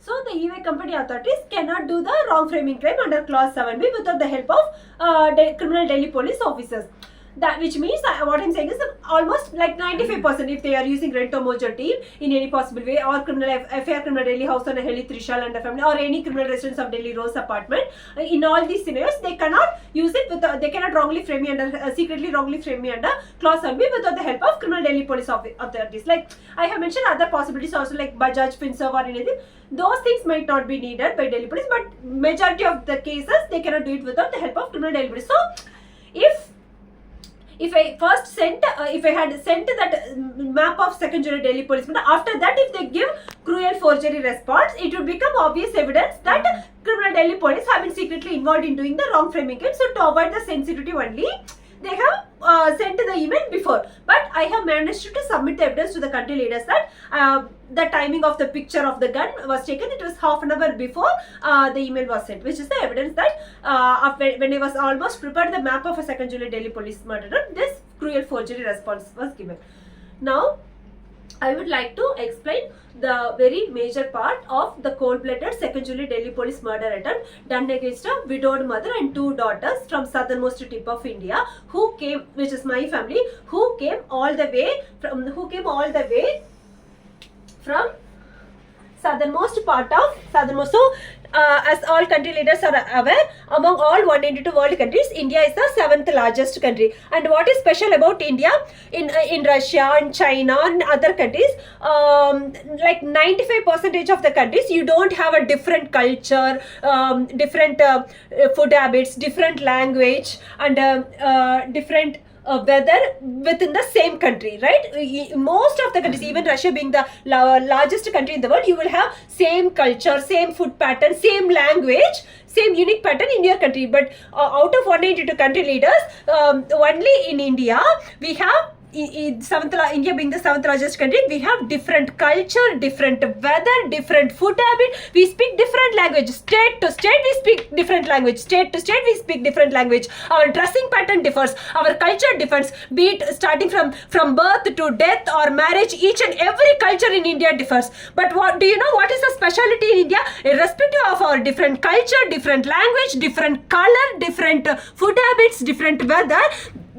So the EY company authorities cannot do the wrong framing crime under clause 7B without the help of criminal Delhi police officers. That which means what I'm saying is almost like 95% if they are using Rento Mojo team in any possible way, or criminal FIR criminal Delhi house on a Heli Trishal and a family, or any criminal residence of Delhi Rose apartment, in all these scenarios they cannot use it with they cannot wrongly frame me under secretly wrongly frame me under clause 7B without the help of criminal Delhi police authorities. Like I have mentioned other possibilities also, like Bajaj Finserv or anything. Those things might not be needed by Delhi police, but majority of the cases they cannot do it without the help of criminal Delhi police. So if I first sent, if I had sent that map of second jury Delhi policeman, after that if they give cruel forgery response, it would become obvious evidence that criminal Delhi police have been secretly involved in doing the wrong framing crime. So to avoid the sensitivity only, they have sent the email before. But I have managed to submit the evidence to the country leaders that the timing of the picture of the gun was taken. It was half an hour before the email was sent, which is the evidence that when I was almost prepared the map of a second July Delhi police murder, this cruel forgery response was given. Now, I would like to explain the very major part of the cold-blooded second July Delhi police murder attempt done against a widowed mother and 2 daughters from southernmost tip of India, who came, which is my family, who came all the way from southernmost part of southernmost. So as all country leaders are aware, among all 192 world countries, India is the 7th largest country. And what is special about India in Russia and China and other countries, like 95% of the countries, you don't have a different culture, different food habits, different language, and different weather within the same country, right? Most of the countries, even Russia being the largest country in the world, you will have same culture, same food pattern, same language, same unique pattern in your country. But out of 182 country leaders, only in India we have India being the 7th largest country, we have different culture, different weather, different food habit. We speak different language. State to state, we speak different language. State to state, we speak different language. Our dressing pattern differs. Our culture differs. Be it starting from birth to death or marriage, each and every culture in India differs. But what do you know? What is the specialty in India? Irrespective of our different culture, different language, different color, different food habits, different weather.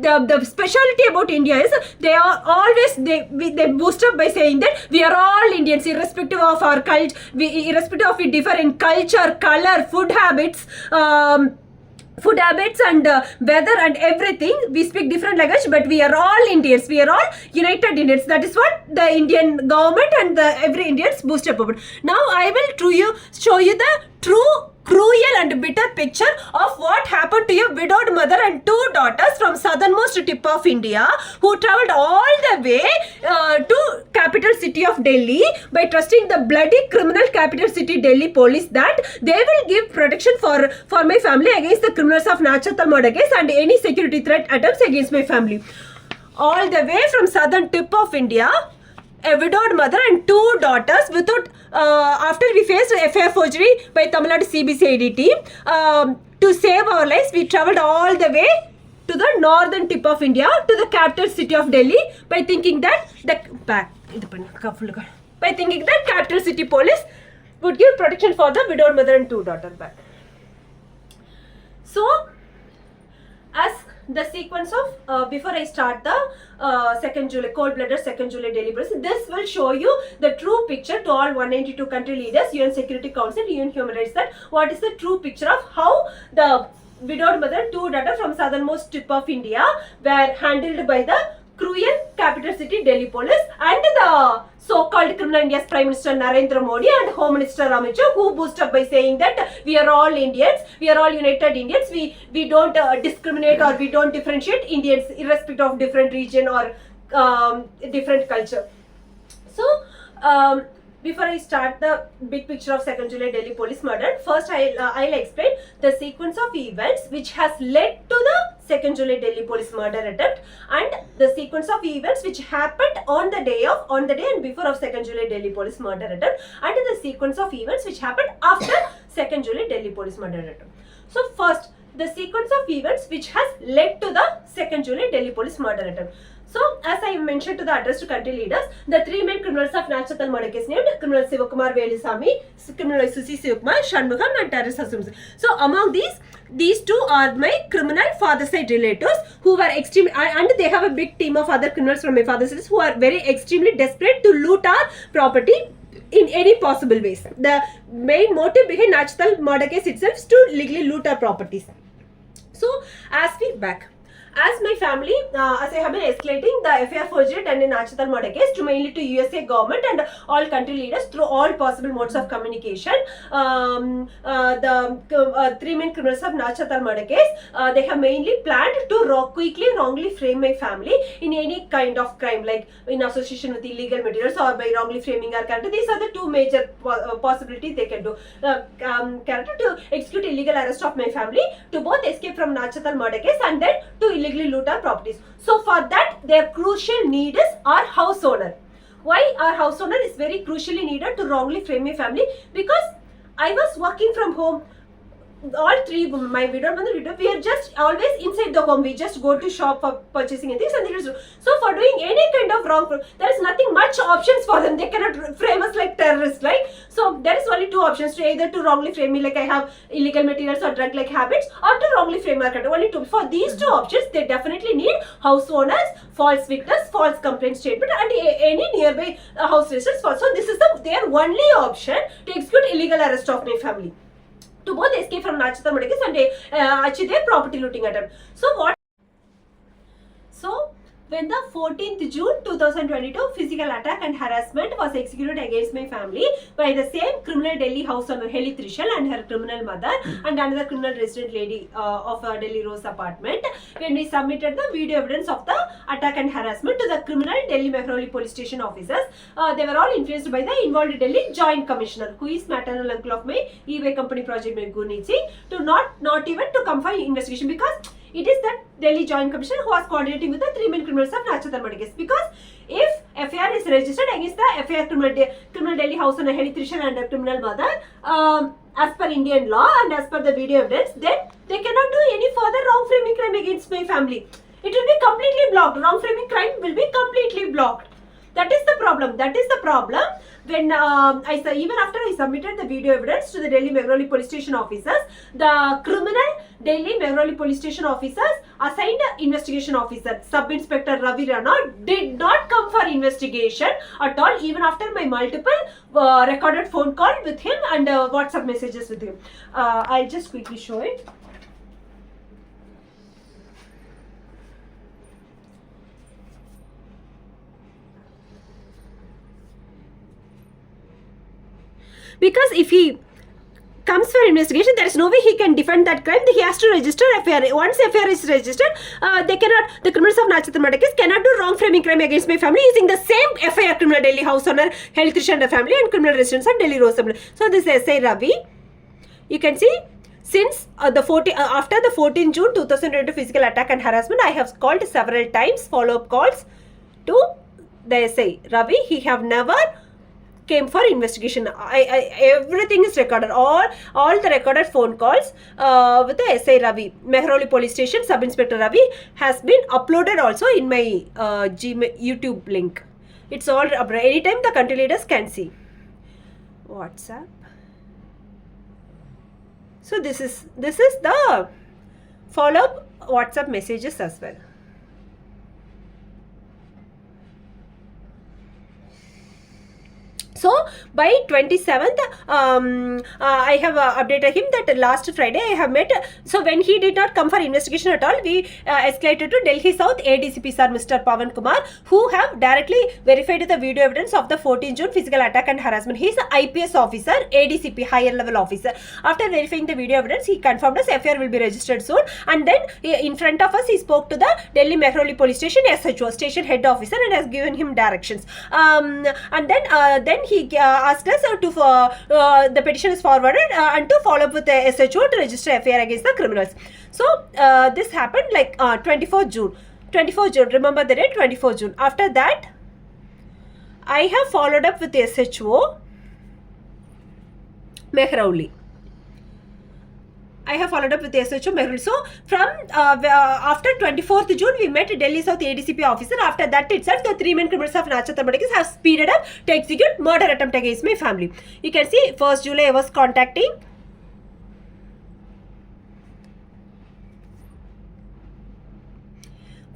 The specialty about India is they are always they boost up by saying that we are all Indians, irrespective of our culture, irrespective of we differ in culture, color, food habits and weather and everything. We speak different language, but we are all Indians. We are all united Indians. That is what the Indian government and every Indians boost up about. Now I will show you the true cruel and bitter picture of what happened to your widowed mother and 2 daughters from southernmost tip of India, who travelled all the way to capital city of Delhi by trusting the bloody criminal capital city Delhi police that they will give protection for my family against the criminals of natural murder case and any security threat attempts against my family. All the way from southern tip of India, a widowed mother and 2 daughters without after we faced FIR forgery by Tamil Nadu CBCID team, to save our lives, we travelled all the way to the northern tip of India, to the capital city of Delhi, by thinking that capital city police would give protection for the widowed mother and 2 daughters back. So, as the sequence of before I start the second July cold-blooded second July Delhi police, this will show you the true picture to all 192 country leaders, UN Security Council, UN Human Rights, that what is the true picture of how the widowed mother, 2 daughters from southernmost tip of India were handled by the cruel capital city Delhi police and the so-called criminal India's Prime Minister Narendra Modi and Home Minister Amit Shah, who boost up by saying that we are all Indians, we are all united Indians, we don't discriminate or we don't differentiate Indians irrespective of different region or different culture. So, before I start the big picture of second July Delhi police murder, first I'll explain the sequence of events which has led to the second July Delhi police murder attempt, and the sequence of events which happened on the day and before of second July Delhi police murder attempt, and the sequence of events which happened after second July Delhi police murder attempt. So first, the sequence of events which has led to the second July Delhi police murder attempt. So, as I mentioned to the address to country leaders, the three main criminals of Nachathal murder case named criminal Sivakumar Velusamy, criminal Susi Sivakumar, Shanmugam and terrorist Hasum. So, among these two are my criminal father side relatives who were extremely, and they have a big team of other criminals from my father's side who are very extremely desperate to loot our property in any possible ways. The main motive behind Nachathal murder case itself is to legally loot our properties. So, as my family, as I have been escalating the FIR forgery and in Nachathal murder case to mainly to USA government and all country leaders through all possible modes of communication. The three main criminals of Nachathal murder case, they have mainly planned to quickly wrongly frame my family in any kind of crime, like in association with illegal materials or by wrongly framing our character. These are the two major possibilities they can do. Character to execute illegal arrest of my family, to both escape from Nachathal murder case and then to illegally loot our properties. So for that, their crucial need is our house owner. Why our house owner is very crucially needed to wrongly frame my family? Because I was working from home. All three, my widow and the widow, we are just always inside the home. We just go to shop for purchasing and things and things. So for doing any kind of wrong, there is nothing much options for them. They cannot frame us like terrorists, right? So there is only two options: to either to wrongly frame me like I have illegal materials or drug-like habits, or to wrongly frame our character. Only two. For these two options, they definitely need house owners, false victims, false complaint statement, and any nearby house residents. So this is their only option to execute illegal arrest of my family, to both escape from Nachathal murder case and achieve their property looting attempt. So when the 14th June 2022 physical attack and harassment was executed against my family by the same criminal Delhi house owner Heli Trishul and her criminal mother and another criminal resident lady of Delhi Rose apartment, when we submitted the video evidence of the attack and harassment to the criminal Delhi Mehrauli police station officers, they were all influenced by the involved Delhi joint commissioner, who is maternal uncle of my e-way company project by Gurneet Singh, to not even to come for investigation, because it is that Delhi Joint Commissioner who was coordinating with the three main criminals of Nachathal murder case. Because if FIR is registered against the FIR criminal Delhi house owner Heli Trishul and her criminal mother, as per Indian law and as per the video evidence, then they cannot do any further wrong framing crime against my family. It will be completely blocked. Wrong framing crime will be completely blocked. That is the problem. When even after I submitted the video evidence to the Delhi Mehrauli police station officers, the criminal Delhi Mehrauli police station officers assigned investigation officer Sub-Inspector Ravi Rana did not come for investigation at all, even after my multiple recorded phone call with him and WhatsApp messages with him. I'll just quickly show it. Because if he comes for investigation, there is no way he can defend that crime. He has to register FIR. Once FIR is registered, the criminals of Nachathal murder case cannot do wrong framing crime against my family using the same FIR criminal Delhi house owner Heli Trishul and family and criminal residents of Delhi Rose. So this is SI Ravi. You can see, since after the 14 June 2022 physical attack and harassment, I have called several times, follow-up calls to the SI Ravi. He have never came for investigation. Everything is recorded. All the recorded phone calls with the SI Ravi, Mehrauli police station, Sub-Inspector Ravi, has been uploaded also in my YouTube link. It's all uploaded. Anytime the country leaders can see. WhatsApp. So this is the follow-up WhatsApp messages as well. So by 27th, I have updated him that last Friday I have met. So when he did not come for investigation at all, we escalated to Delhi South ADCP sir Mr. Pawan Kumar, who have directly verified the video evidence of the 14 June physical attack and harassment. He is an IPS officer, ADCP, higher level officer. After verifying the video evidence, he confirmed us FIR will be registered soon. And then in front of us, he spoke to the Delhi Mehrauli police station SHO, station head officer, and has given him directions. And then he asked us to the petition is forwarded and to follow up with the SHO to register FIR against the criminals. So this happened like 24th June. Remember the date, 24th June. After that, I have followed up with the SHO Mehrauli. I have followed up with the SHO Mehrul. So from after 24th June, we met Delhi South ADCP officer. After that itself, the 3 main criminals of Nachatal murder case have speeded up to execute murder attempt against my family. You can see 1st July I was contacting.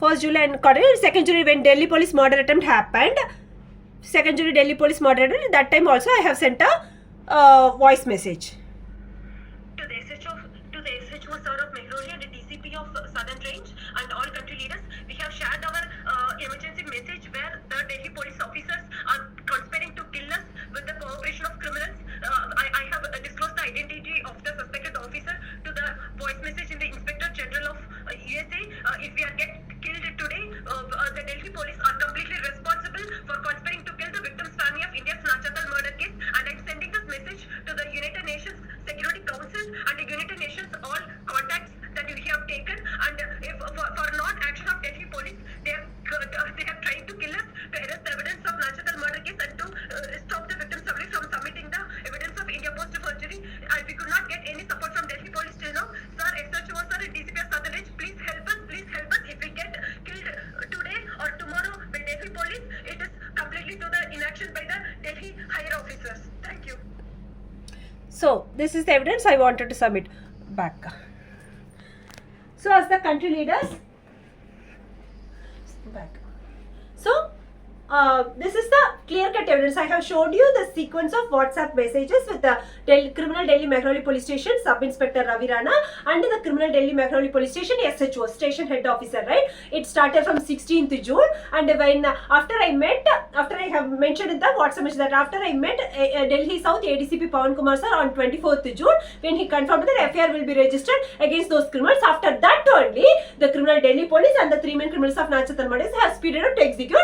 1st July and 2nd July when Delhi police murder attempt happened. 2nd July Delhi police murder attempt. That time also I have sent a voice message. To the SHO sir of Meghalaya, the DCP of Southern Range and all country leaders, we have shared our emergency message where the Delhi police officers are conspiring to kill us with the cooperation of criminals. I have disclosed the identity of the suspected officer to the voice message in the Inspector General of USA. If we are get killed today, the Delhi police are completely responsible for conspiring to kill the victim's family of India's Nachatal murder case, and I'm sending this message to the United Nations Security Council and the United Nations all contacts that we have taken, and if for non-action of Delhi police, they are trying to kill us to arrest the evidence of Nachatal murder case and to stop the victim's family from submitting the evidence of India post forgery. And we could not get any support from Delhi police till now. Sir, SHO sir, DCP of Southern Range, please help us. Please help us. If we get killed today or tomorrow by Delhi police, it is completely to the inaction by the Delhi higher officers. Thank you. So this is the evidence I wanted to submit back. So as the country leaders, back. So this is the clear-cut evidence. I have showed you the sequence of WhatsApp messages with the criminal Delhi Mehroli Police Station Sub-Inspector Ravi Rana and the criminal Delhi Mehroli Police Station SHO, Station Head Officer, right? It started from 16th June, and when after I have mentioned in the WhatsApp message that after I met Delhi South ADCP Pawan Kumar sir on 24th June, when he confirmed that FIR will be registered against those criminals. After that only, the criminal Delhi police and the 3 main criminals of Nachatal murders have speeded up to execute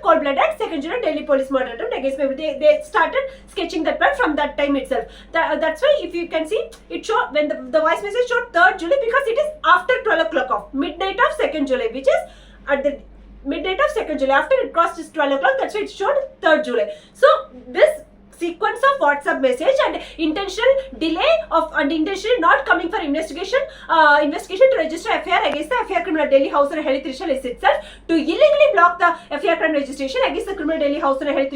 cold-blooded 2nd July Delhi police murder attempt against me. They started sketching that plan from that time itself. That's why if you can see, it showed when the voice message showed 3rd July because it is after 12 o'clock of midnight of 2nd July, which is at the midnight of 2nd July. After it crossed 12 o'clock, that's why it showed 3rd July. So this sequence of WhatsApp message and intentional delay of and intentionally not coming for investigation to register FIR against the FIR criminal Delhi House and Heli Trishul is itself to illegally block the FIR crime registration against the criminal Delhi House and Heli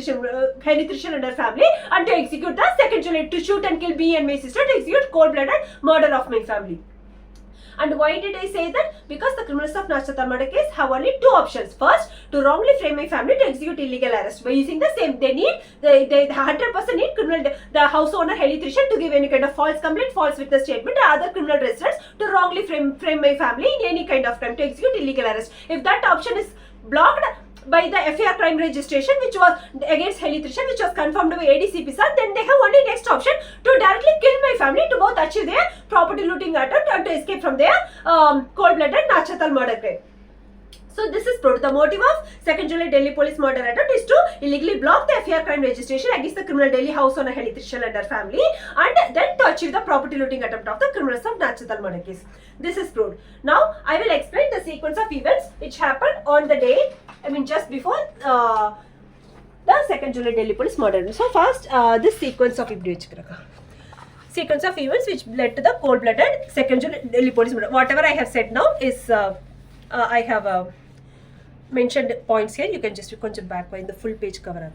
Trishul and her family, and to execute the 2nd July to shoot and kill me and my sister, to execute cold-blooded murder of my family. And why did I say that? Because the criminals of Nachatal murder case have only 2 options. First, to wrongly frame my family to execute illegal arrest. By using the same, they 100% need the house owner Heli Trishul to give any kind of false complaint, false witness statement, or other criminal residents to wrongly frame my family in any kind of crime to execute illegal arrest. If that option is blocked by the FIR crime registration which was against Heli Trishul, which was confirmed by ADCP sir, then they have only next option to directly kill my family to both achieve their property looting attempt and to escape from their cold-blooded Nachatal murder crime. So this is proved. The motive of 2nd July Delhi police murder attempt is to illegally block the FIR crime registration against the criminal Delhi house owner Heli Trishul and her family, and then to achieve the property looting attempt of the criminals of Nachatal murder case. This is proved. Now I will explain the sequence of events which happened on the day, just before the 2nd July Delhi police murder. So first, this sequence of events which led to the cold-blooded 2nd July Delhi police murder. Whatever I have said now is I have mentioned points here. You can just back in the full page cover.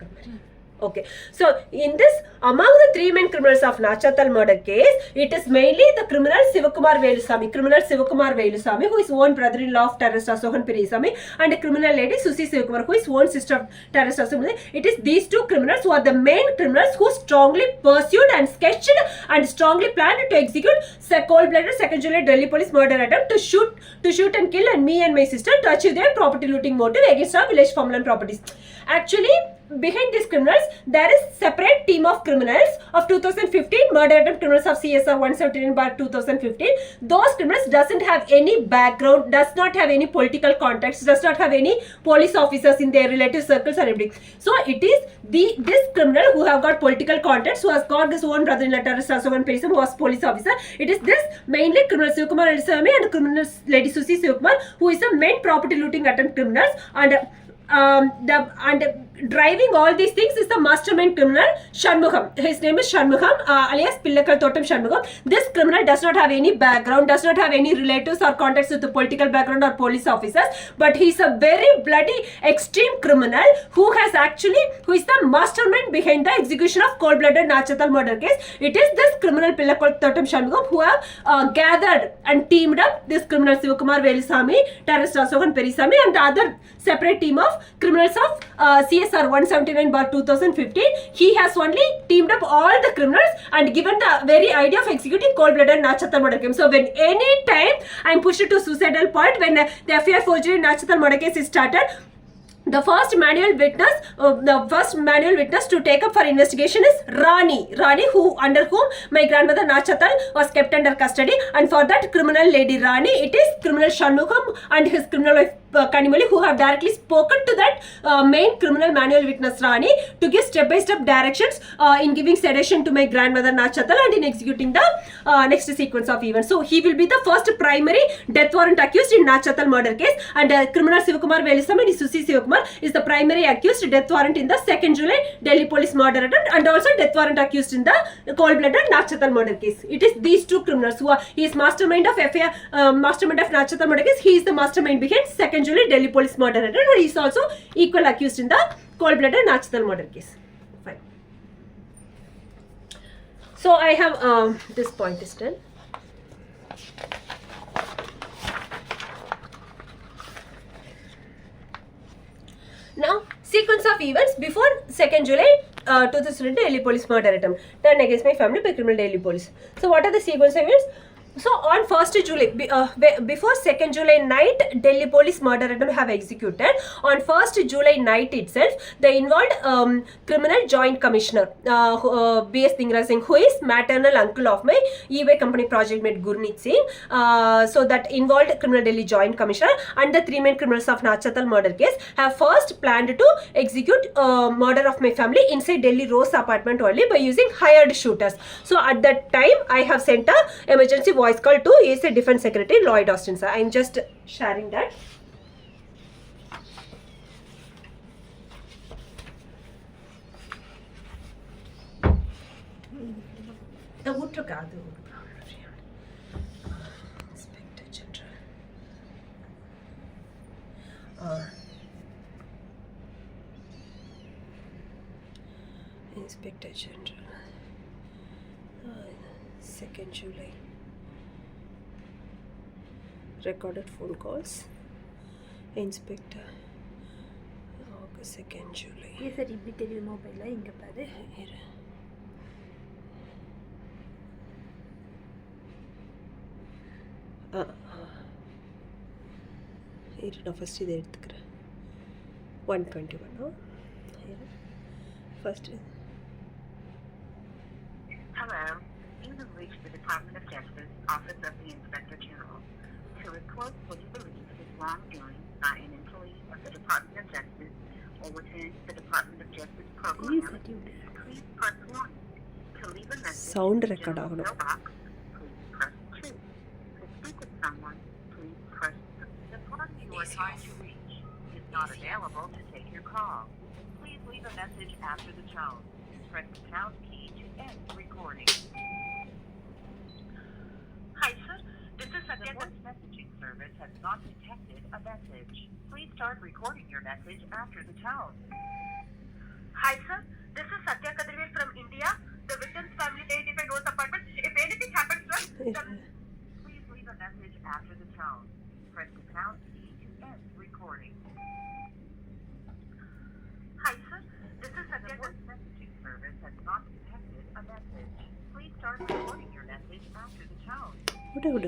Okay, so in this, among the 3 main criminals of Nachatal murder case, it is mainly the criminal Sivakumar Velusamy, who is own brother-in-law of terrorist Asokan Perisamy, and a criminal lady Susi Sivakumar, who is own sister of terrorist Asokan. It is these 2 criminals who are the main criminals who strongly pursued and sketched and strongly planned to execute cold-blooded 2nd July Delhi police murder attempt to shoot and kill and me and my sister to achieve their property looting motive against our village farmland properties. Actually, behind these criminals, there is separate team of criminals of 2015 murder attempt criminals of CSR 179/2015. Those criminals doesn't have any background, does not have any political context, does not have any police officers in their relative circles or everything. So it is this criminal who have got political context, who has got his own brother-in-law terrorist Asokan Perisamy, who was police officer. It is this mainly criminal Sivakumar Velusamy and criminal lady Susi Sivakumar, who is the main property looting attempt criminals, and driving all these things is the mastermind criminal Shanmugam. His name is Shanmugam, alias Pillakal Thotam Shanmugam. This criminal does not have any background, does not have any relatives or contacts with the political background or police officers, but he's a very bloody extreme criminal who is the mastermind behind the execution of cold-blooded Nachathal murder case. It is this criminal Pillakal Thotam Shanmugam who have gathered and teamed up this criminal Sivakumar Velusamy, terrorist Asokan Perisamy, and other separate team of criminals of CSR 179/2015. He has only teamed up all the criminals and given the very idea of executing cold-blooded Nachathal murder case. So when any time I'm pushed to suicidal point, when the FIR forgery Nachathal murder case is started, the first manual witness to take up for investigation is Rani, under whom my grandmother Nachathal was kept under custody, and for that criminal lady Rani, it is criminal Shanmugam and his criminal wife Kanimali who have directly spoken to that main criminal manual witness Rani to give step-by-step directions in giving sedation to my grandmother Nachathal and in executing the next sequence of events. So he will be the first primary death warrant accused in Nachathal murder case, and criminal Sivakumar Velusamy and Susi Sivakumar is the primary accused death warrant in the 2nd July Delhi police murder attempt, and also death warrant accused in the cold-blooded Nachathal murder case. It is these two criminals who are, he is mastermind of FIR, mastermind of Nachathal murder case. He is the mastermind behind 2nd July Delhi police murder attempt, and he is also equal accused in the cold-blooded Nachathal murder case. Fine. So I have this point is done. Now, sequence of events before 2nd July 2020 Delhi police murder attempt done against my family by criminal Delhi police. So, what are the sequence of events? So, on 1st July, before 2nd July night, Delhi police murder attempt have executed. On 1st July night itself, the involved criminal joint commissioner, B.S. Dhingra Singh, who is maternal uncle of my e-way company project mate Gurneet Singh, so that involved criminal Delhi joint commissioner and the three main criminals of Nachathal murder case have first planned to execute murder of my family inside Delhi Rose apartment only by using hired shooters. So at that time, I have sent a emergency voice call to USA Defense Secretary Lloyd Austin, sir. I am just sharing that. The Inspector General. Inspector General. 2nd July. Recorded phone calls. Inspector. August 2nd July. ये sir இப்படி தெரியுது மொபைல்ல இங்க பாரு நான் first இதை எடுத்துக்கிறேன் 121 first Hello, you have reached the Department of Justice, Office of the Inspector General. To report what you believe is wrongdoing by an employee of the Department of Justice or within the Department of Justice program, please press 1. To leave a message, Sound in the record general ஆகணும். mailbox, please press 2. To speak with someone, please press 3. The party you are trying to reach is not available to take your call. Please leave a message after the tone. Press the pound key to end the recording. Hi, sir. This is Satya. The voice messaging service has not detected a message. Please start recording your message after the tone. Hi, sir. This is Satya Kadirvel from India. The victim's family identified Rose apartment. If anything happens, sir, please leave a message after the tone. Press the pound key to end the recording. Hi, sir. This is Satya. The voice messaging service has not detected a message. Please start recording your message after the tone. What?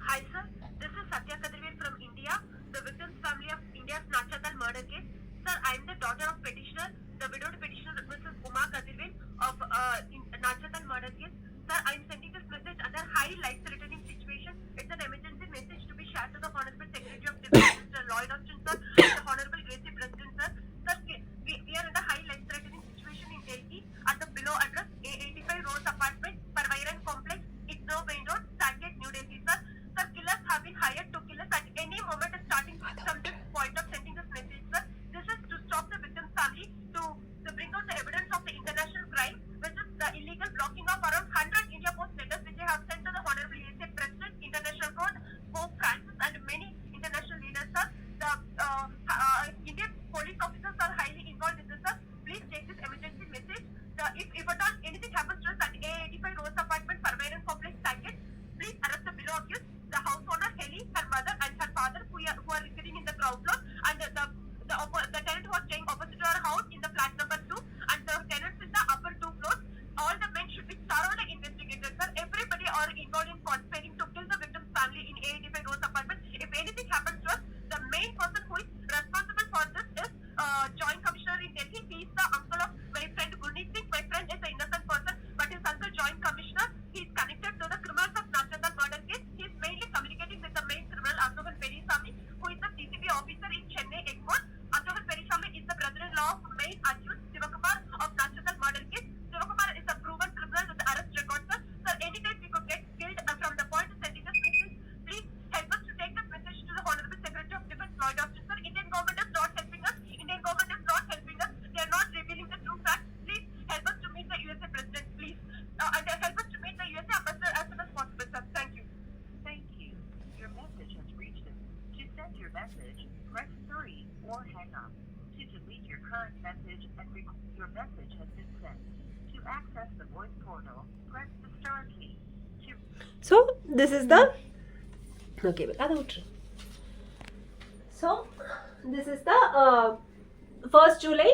Hi, sir. This is Satya Kadirvel from India, the victim's family of India's Nachathal murder case. Sir, I am the daughter of petitioner, the widowed petitioner, Mrs. Uma Kadirvel of Nachathal murder case. Sir, I am sending this message under high life-threatening situation. It's an emergency message to be shared to the Honorable Secretary of Defense, Mr. Lloyd Austin, sir, and the Honorable Gracie President, sir. Sir, we are in a high life-threatening situation in Delhi at the below address, A85 Rose Apartment, Parvairan Complex, Ignore Main Road, Saket, New Delhi, sir. Sir, killers have been hired to kill us at any moment starting from this point of sending this message, sir. This is to stop the victim's family illegal blocking of around 100 India Post letters which I have sent to the Honorable USA President, International Court, Pope Francis, and many international leaders, sir. The Indian police officers are highly involved in this, sir. Please take this emergency message. If at all anything happens to us at A85 Rose Apartment, Permanent Complex, Saket, please arrest the below accused, the house owner, Heli, her mother, and her father, who are sitting in the ground floor, and the tenant who was staying opposite to our house in the flat number 2, and the tenants in the upper 2 floors. All the men should be thoroughly investigated, sir. Everybody are involved in conspiring to kill the victim's family in A85 Rose Apartment. If anything happens to us, the main person who is responsible for this is Joint Commissioner in Delhi. He is the uncle of my friend Gurneet Singh. My friend is an innocent person, but his uncle Joint Commissioner, he is connected to the criminals of Nachandal murder case. He is mainly communicating with the main criminal Ashokan Perisamy, who is the CCB officer in Chennai Egmont. Ashokan Perisamy is the brother-in-law of main accused Sivakumar of Nachandal murder case. Sivakumar is a proven criminal with arrest record, sir. Sir, anytime we could get killed from the point of sending us message, please help us to take this message to the Honorable Secretary of Defense, Lloyd Austin, sir. Indian government is not helping us. Indian government is not helping us. They are not revealing the true facts. Please help us to meet the USA President, please. And help us to meet the USA Ambassador as soon as possible, sir. Thank you. Thank you. Your message has reached us. To send your message, press 3 or hang up. To delete your current message and your message has been sent. To access the voice portal, press the star key. To So this is the okay. So this is the 1st July.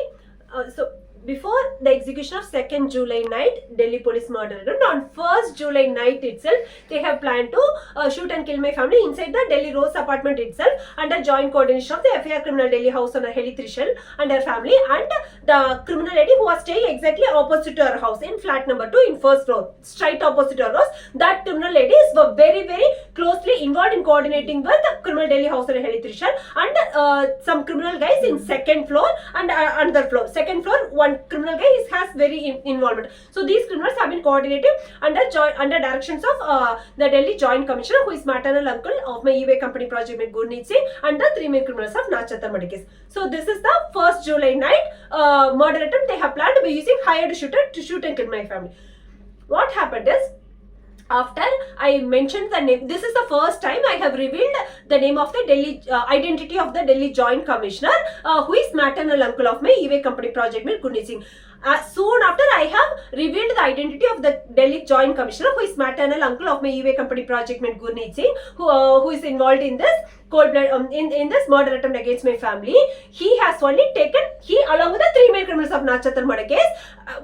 So before the execution of 2nd July night, Delhi police murdered. And on 1st July night itself, they have planned to shoot and kill my family inside the Delhi Rose Apartment itself under joint coordination of the FIR criminal Delhi house owner Heli Trishul and her family, and the criminal lady who was staying exactly opposite to her house in flat number 2 in 1st floor, straight opposite to her house. That criminal ladies were very, very closely involved in coordinating with the criminal Delhi house owner Heli Trishul and some criminal guys in 2nd floor and another floor. 2nd floor, one criminal guy has very involvement. So these criminals have been coordinated under directions of the Delhi Joint Commissioner, who is maternal uncle of my e-way company project with Gurneet Singh, and the 3 main criminals of Nachandal murder case. So this is the 1st July night murder attempt they have planned by using hired shooter to shoot and kill my family. What happened is, after I mentioned the name, this is the first time I have revealed the name of the Delhi identity of the Delhi Joint Commissioner, who is maternal uncle of my e-way company project with Gurneet Singh. Soon after, I have revealed the identity of the Delhi Joint Commissioner, who is maternal uncle of my e-way company project with Gurneet Singh, who is involved in this cold blood in this murder attempt against my family. He has only taken, along with the 3 main criminals of Nachandal murder case,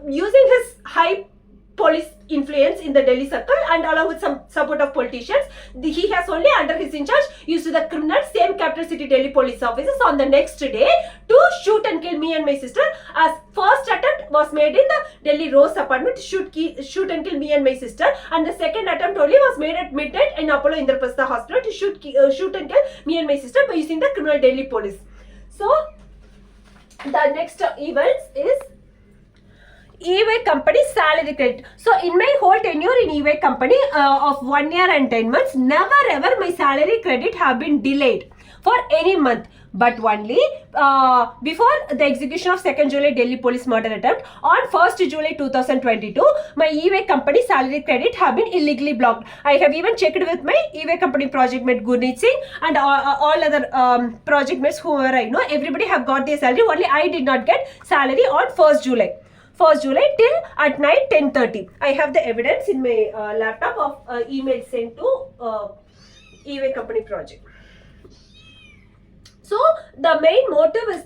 using his high police influence in the Delhi circle and along with some support of politicians, he has only under his in charge used the criminal same capital city Delhi police officers on the next day to shoot and kill me and my sister. As first attempt was made in the Delhi Rose Apartment to shoot and kill me and my sister, and the second attempt only was made at midnight in Apollo Indraprastha Hospital to shoot and kill me and my sister by using the criminal Delhi police. So the next events is e-way company salary credit. So in my whole tenure in e-way company of 1 year and 10 months, never ever my salary credit have been delayed for any month, but only before the execution of 2nd July Delhi police murder attempt on 1st July 2022, my e-way company salary credit have been illegally blocked. I have even checked with my e-way company project mate Gurneet Singh and all other project mates whoever I know. Everybody have got their salary, only I did not get salary on 1st July till at night 10:30. I have the evidence in my laptop of email sent to e-way company project. So the main motive is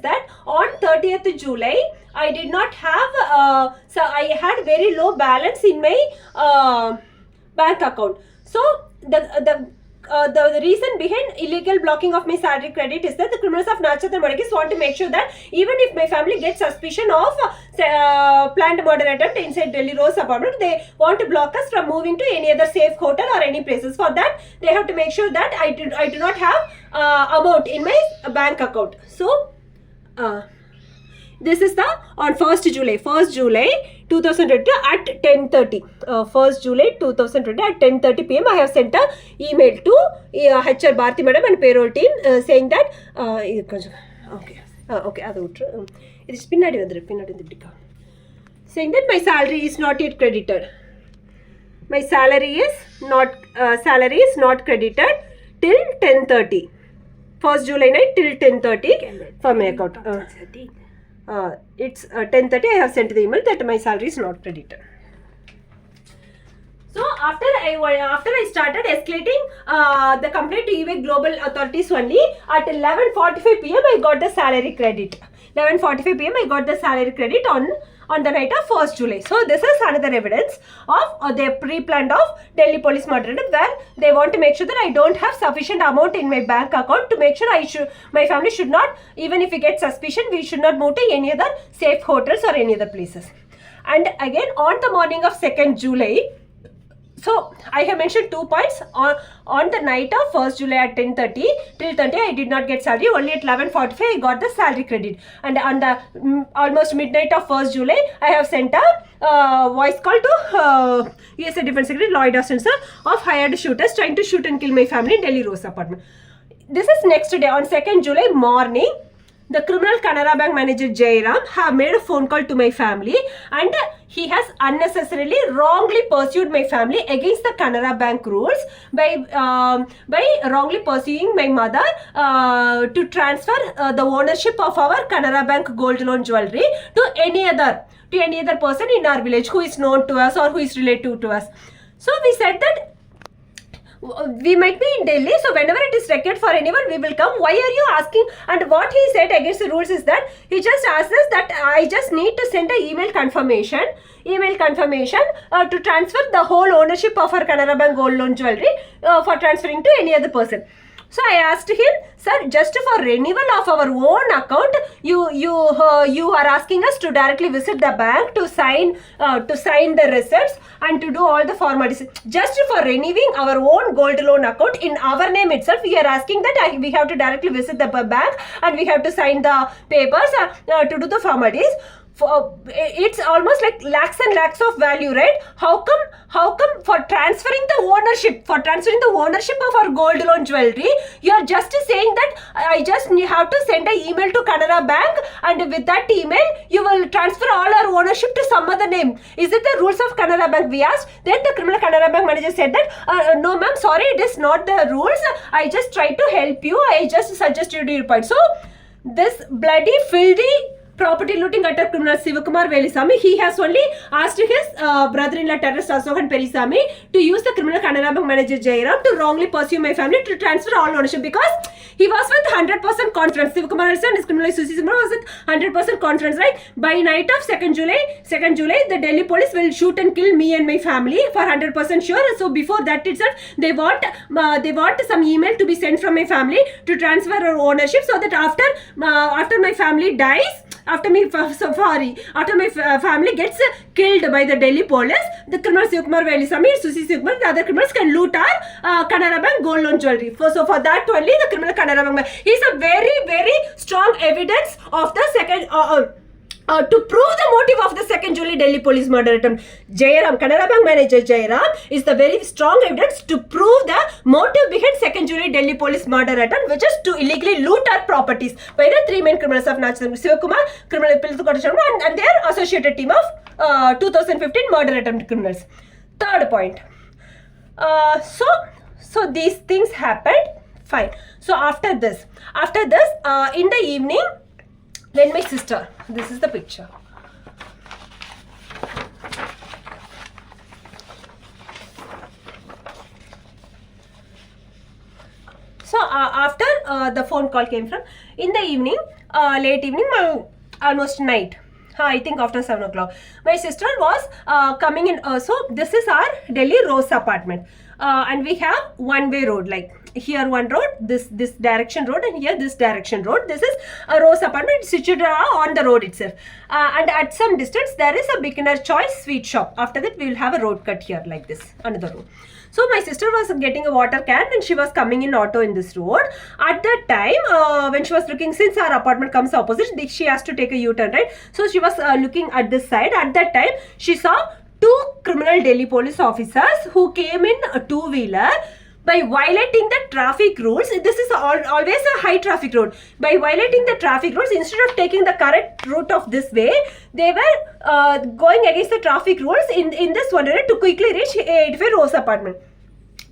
that on 30th July, I did not have, so I had very low balance in my bank account. So the reason behind illegal blocking of my salary credit is that the criminals of Nachandal murder case want to make sure that even if my family gets suspicion of planned murder attempt inside Delhi Rose Apartment, they want to block us from moving to any other safe hotel or any places. For that, they have to make sure that I do not have amount in my bank account. So This is the on 1st July 2020 at 10:30. 1st July 2020 at 10:30 p.m. I have sent a email to HR Bharati madam and payroll team saying that okay ಅದು ಬಿಟ್ರು ಇದು ಪಿನ್ನಾಡಿ ಬಂದಿದ್ದಕ್ಕ saying that my salary is not yet credited. My salary is not credited till 10:30. 1st July night till 10:30 for my account. It's 10:30. I have sent the email that my salary is not credited. So after I started escalating the complaint to eBay Global authorities only, at 11:45 p.m. I got the salary credit. 11:45 p.m. I got the salary credit on the night of 1st July. So this is another evidence of the pre-planned of Delhi police murder, where they want to make sure that I don't have sufficient amount in my bank account to make sure my family should not, even if we get suspicion, we should not move to any other safe hotels or any other places. And again on the morning of 2nd July, so I have mentioned 2 points. On the night of 1st July at 10:30 till 30 I did not get salary. Only at 11:45 I got the salary credit. And on the almost midnight of 1st July I have sent a voice call to USA Defense Secretary Lloyd Austin sir of hired shooters trying to shoot and kill my family in Delhi Rose apartment. This is next day on 2nd July morning. The criminal Canara Bank manager Jairam have made a phone call to my family, and he has unnecessarily wrongly pursued my family against the Canara Bank rules by wrongly pursuing my mother to transfer the ownership of our Canara Bank gold loan jewelry to any other person in our village who is known to us or who is relative to us. So we said that we might be in Delhi, so whenever it is required for anyone, we will come. Why are you asking? And what he said against the rules is that he just asked us that I just need to send an email confirmation to transfer the whole ownership of our Canara Bank gold loan jewelry for transferring to any other person. So I asked him, sir, just for renewal of our own account, you are asking us to directly visit the bank to sign the receipts and to do all the formalities. Just for renewing our own gold loan account in our name itself, we are asking that we have to directly visit the bank and we have to sign the papers to do the formalities. It's almost like lakhs and lakhs of value, right? How come for transferring the ownership of our gold loan jewelry, you are just saying that I just have to send an email to Canara Bank, and with that email you will transfer all our ownership to some other name. Is it the rules of Canara Bank? We asked. Then the criminal Canara Bank manager said that no ma'am, sorry, it is not the rules. I just tried to help you. I just suggested your point. So this bloody filthy property looting attack criminal Sivakumar Velisamy, he has only asked his brother-in-law terrorist Asokhan Perisamy to use the criminal Canara Bank manager Jairam to wrongly pursue my family to transfer all ownership, because he was with 100% confidence. Sivakumar and his criminal Susi Sivakumar was with 100% confidence, right? By night of 2nd July, the Delhi police will shoot and kill me and my family for 100% sure. So before that itself, they want some email to be sent from my family to transfer our ownership, so that after my family dies, after my family gets killed by the Delhi police, the criminal Sivakumar Velisamy, Susi Sivakumar, the other criminals can loot our Canara Bank gold loan jewelry. So for that only the criminal Canara Bank is a very, very strong evidence of the second to prove the motive of the 2nd July Delhi police murder attempt. Jairam, Canara Bank manager Jairam, is the very strong evidence to prove the motive behind 2nd July Delhi police murder attempt, which is to illegally loot our properties by the 3 main criminals of Nacham Sivakumar, criminal Pilthukota Sharma, and their associated team of 2015 murder attempt criminals. Third point. So these things happened. Fine. So after this, in the evening, when my sister, this is the picture. So after the phone call came from, in the evening, late evening, almost night, I think after 7 o'clock, my sister was coming in. So this is our Delhi Rose apartment, and we have one-way road, like here one road, this direction road, and here this direction road. This is a Rose apartment situated on the road itself, and at some distance there is a Beginner Choice sweet shop. After that we will have a road cut here like this, another road. So my sister was getting a water can and she was coming in auto in this road. At that time, when she was looking, since our apartment comes opposite, she has to take a U-turn, right? So she was looking at this side. At that time, she saw two criminal Delhi police officers who came in a two-wheeler. By violating the traffic rules, this is always a high traffic road. By violating the traffic rules, instead of taking the correct route of this way, they were going against the traffic rules in this one to quickly reach 85 Rose apartment.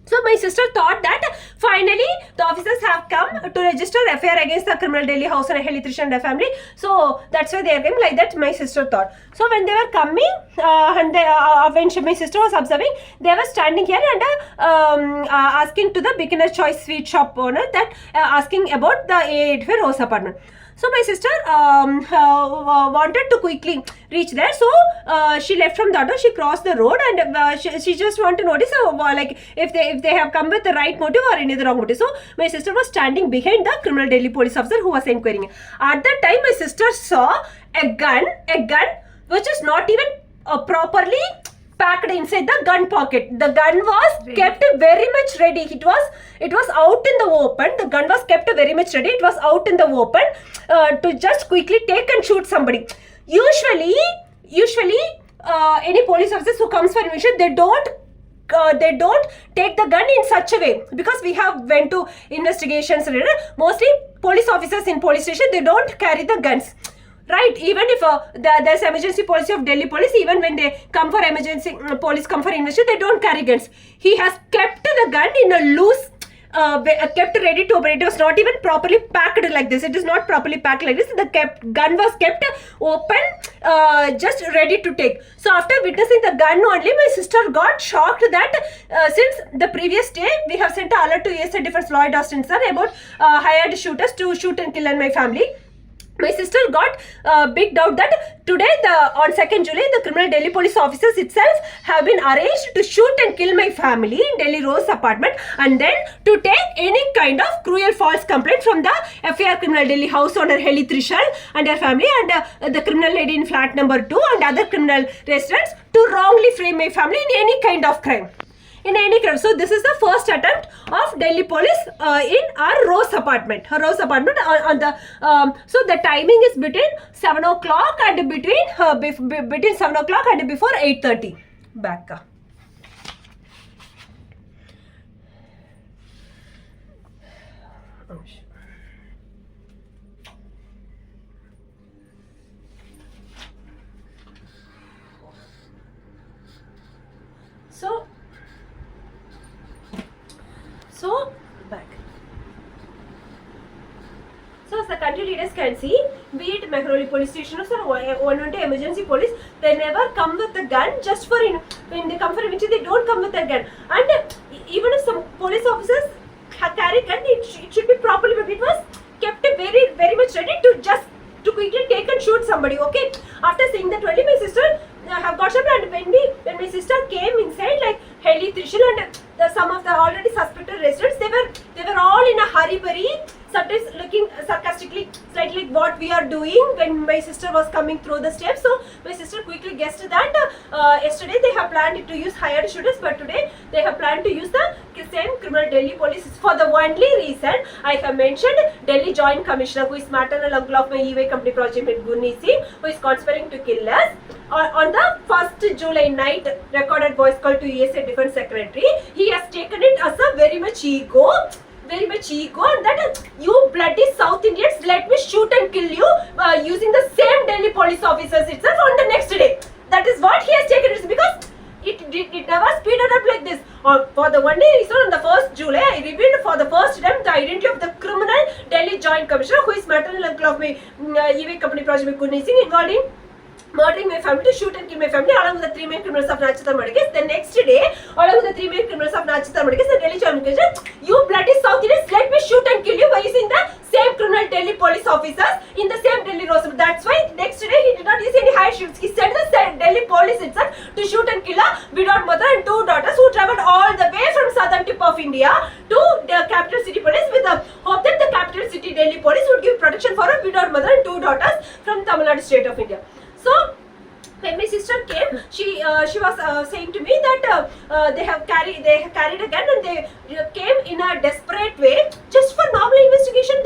So my sister thought that finally the officers have come to register FIR against the criminal Delhi house and Heli Trisha and their family. So that's why they came, like that my sister thought. So when they were coming and they, my sister was observing, they were standing here and asking to the beginner choice sweet shop owner that asking about the A85 Rose apartment. So my sister wanted to quickly reach there. So she left from the auto, she crossed the road and she just wanted to notice like if they have come with the right motive or any other wrong motive. So my sister was standing behind the criminal Delhi police officer who was inquiring. At that time, my sister saw a gun which is not even properly packed inside the gun pocket. The gun was kept very much ready. It was out in the open. The gun was kept very much ready. It was out in the open to just quickly take and shoot somebody. Usually any police officers who comes for investigation, they don't take the gun in such a way, because we have went to investigations. Mostly police officers in police station, they don't carry the guns. Right, even if there's emergency policy of Delhi police, even when they come for emergency, police come for investigation, they don't carry guns. He has kept the gun in a loose, kept ready to operate. It was not even properly packed like this. It is not properly packed like this. The gun was kept open, just ready to take. So after witnessing the gun only, my sister got shocked that since the previous day, we have sent an alert to ASA Defense Lloyd Austin sir about hired shooters to shoot and kill my family. My sister got big doubt that today, on 2nd July, the criminal Delhi police officers itself have been arranged to shoot and kill my family in Delhi Rose apartment, and then to take any kind of cruel false complaint from the FIR criminal Delhi house owner Heli Trishal and her family, and the criminal lady in flat number 2 and other criminal residents to wrongly frame my family in any kind of crime. In any crime. So this is the first attempt of Delhi police in our Rose apartment. Her Rose apartment on the so the timing is between 7 o'clock and between 7 o'clock and before 8:30. Back. So back. So as the country leaders can see, be it Mehrauli police station or 112 emergency police, they never come with a gun just for when they come for emergency, they don't come with a gun. And even if some police officers carry gun, it should be properly, but it was kept very, very much ready to quickly take and shoot somebody. Okay. After seeing that, only my sister have got shocked, and when my sister came inside, like Heli Trishal and some of the already suspected residents, they were all in a hurry, sometimes looking sarcastically, slightly like what we are doing when my sister was coming through the steps. So my sister quickly guessed that yesterday they have planned to use hired shooters, but today they have planned to use the same criminal Delhi police for the only reason I have mentioned Delhi Joint Commissioner, who is maternal uncle of my EY company project with Gurnisi, who is conspiring to kill us. On the 1st July night, recorded voice call to ESA Defense Secretary, he has taken it as a very much ego, and that you bloody South Indians, let me shoot and kill you using the same Delhi police officers itself on the next day. That is what he has taken it, because it never speeded up like this. For the only reason, on the 1st July, I revealed for the first time the identity of the criminal Delhi Joint Commissioner, who is maternal uncle of my EY company project with Gurnisi Singh, involved in murdering my family, to shoot and kill my family, along with the 3 main criminals of Nachitar murder case. The next day, along with the 3 main criminals of Nachitar murder case, the Delhi Joint Commissioner, you bloody South Indians, let me shoot and kill you by using the same criminal Delhi police officers in the same Delhi Rose. That's why next day he did not use any high shoots. He sent the Delhi police itself to shoot and kill a widowed mother and 2 daughters who travelled all the way from southern tip of India to the capital city police, with the hope that the capital city Delhi police would give protection for a widowed mother and 2 daughters from Tamil Nadu state of India. So when my sister came, she was saying to me that they carried a gun and they came in a desperate way. Just for normal investigation,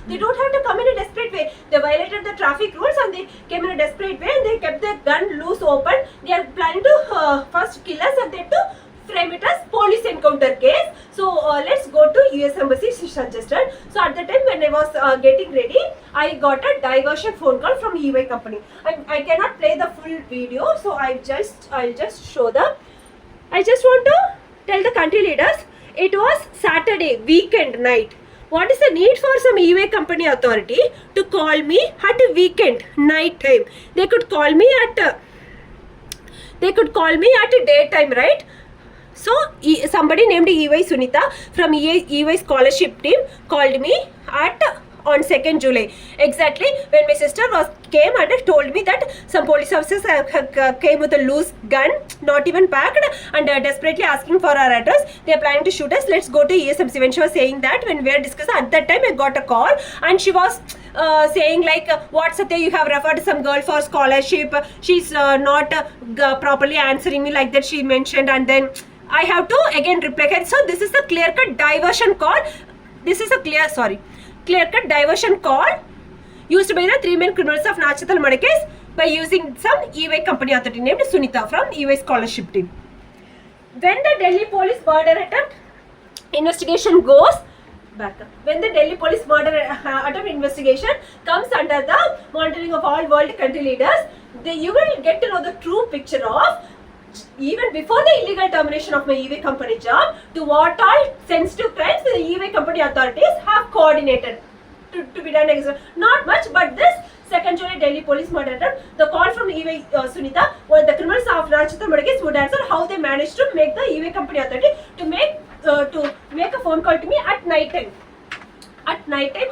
they don't have to come in a desperate way. They violated the traffic rules and they came in a desperate way and they kept their gun loose open. They are planning to first kill us and then to frame it as police encounter case. So let's go to US Embassy, she suggested. So at the time when I was getting ready, I got a diversion phone call from EY company. I cannot play the full video, so I'll just show the. I just want to tell the country leaders, it was Saturday, weekend night. What is the need for some EY company authority to call me at a weekend night time? They could call me at a daytime, right? So somebody named EY Sunita from EY scholarship team called me on 2nd July. Exactly when my sister came and told me that some police officers came with a loose gun, not even packed, and desperately asking for our address. They are planning to shoot us. Let's go to ESMC. When she was saying that, when we were discussing, at that time I got a call and she was saying like, what Satya, you have referred some girl for scholarship. She's not properly answering me, like that she mentioned, and then I have to again reply. So this is a clear-cut diversion call. This is a clear-cut diversion call used by the 3 main criminals of Nachital murder case by using some EY company authority named Sunita from EY scholarship team. When the Delhi police murder attempt investigation goes back, when the Delhi police murder attempt investigation comes under the monitoring of all world country leaders, you will get to know the true picture of even before the illegal termination of my EY company job, to what all sensitive crimes the EY company authorities have coordinated to be done against. Not much, but this 2nd July Delhi police murder attempt, the call from EY Sunita, where the criminals of Nachital murder case would answer how they managed to make the EY company authority to make a phone call to me at night time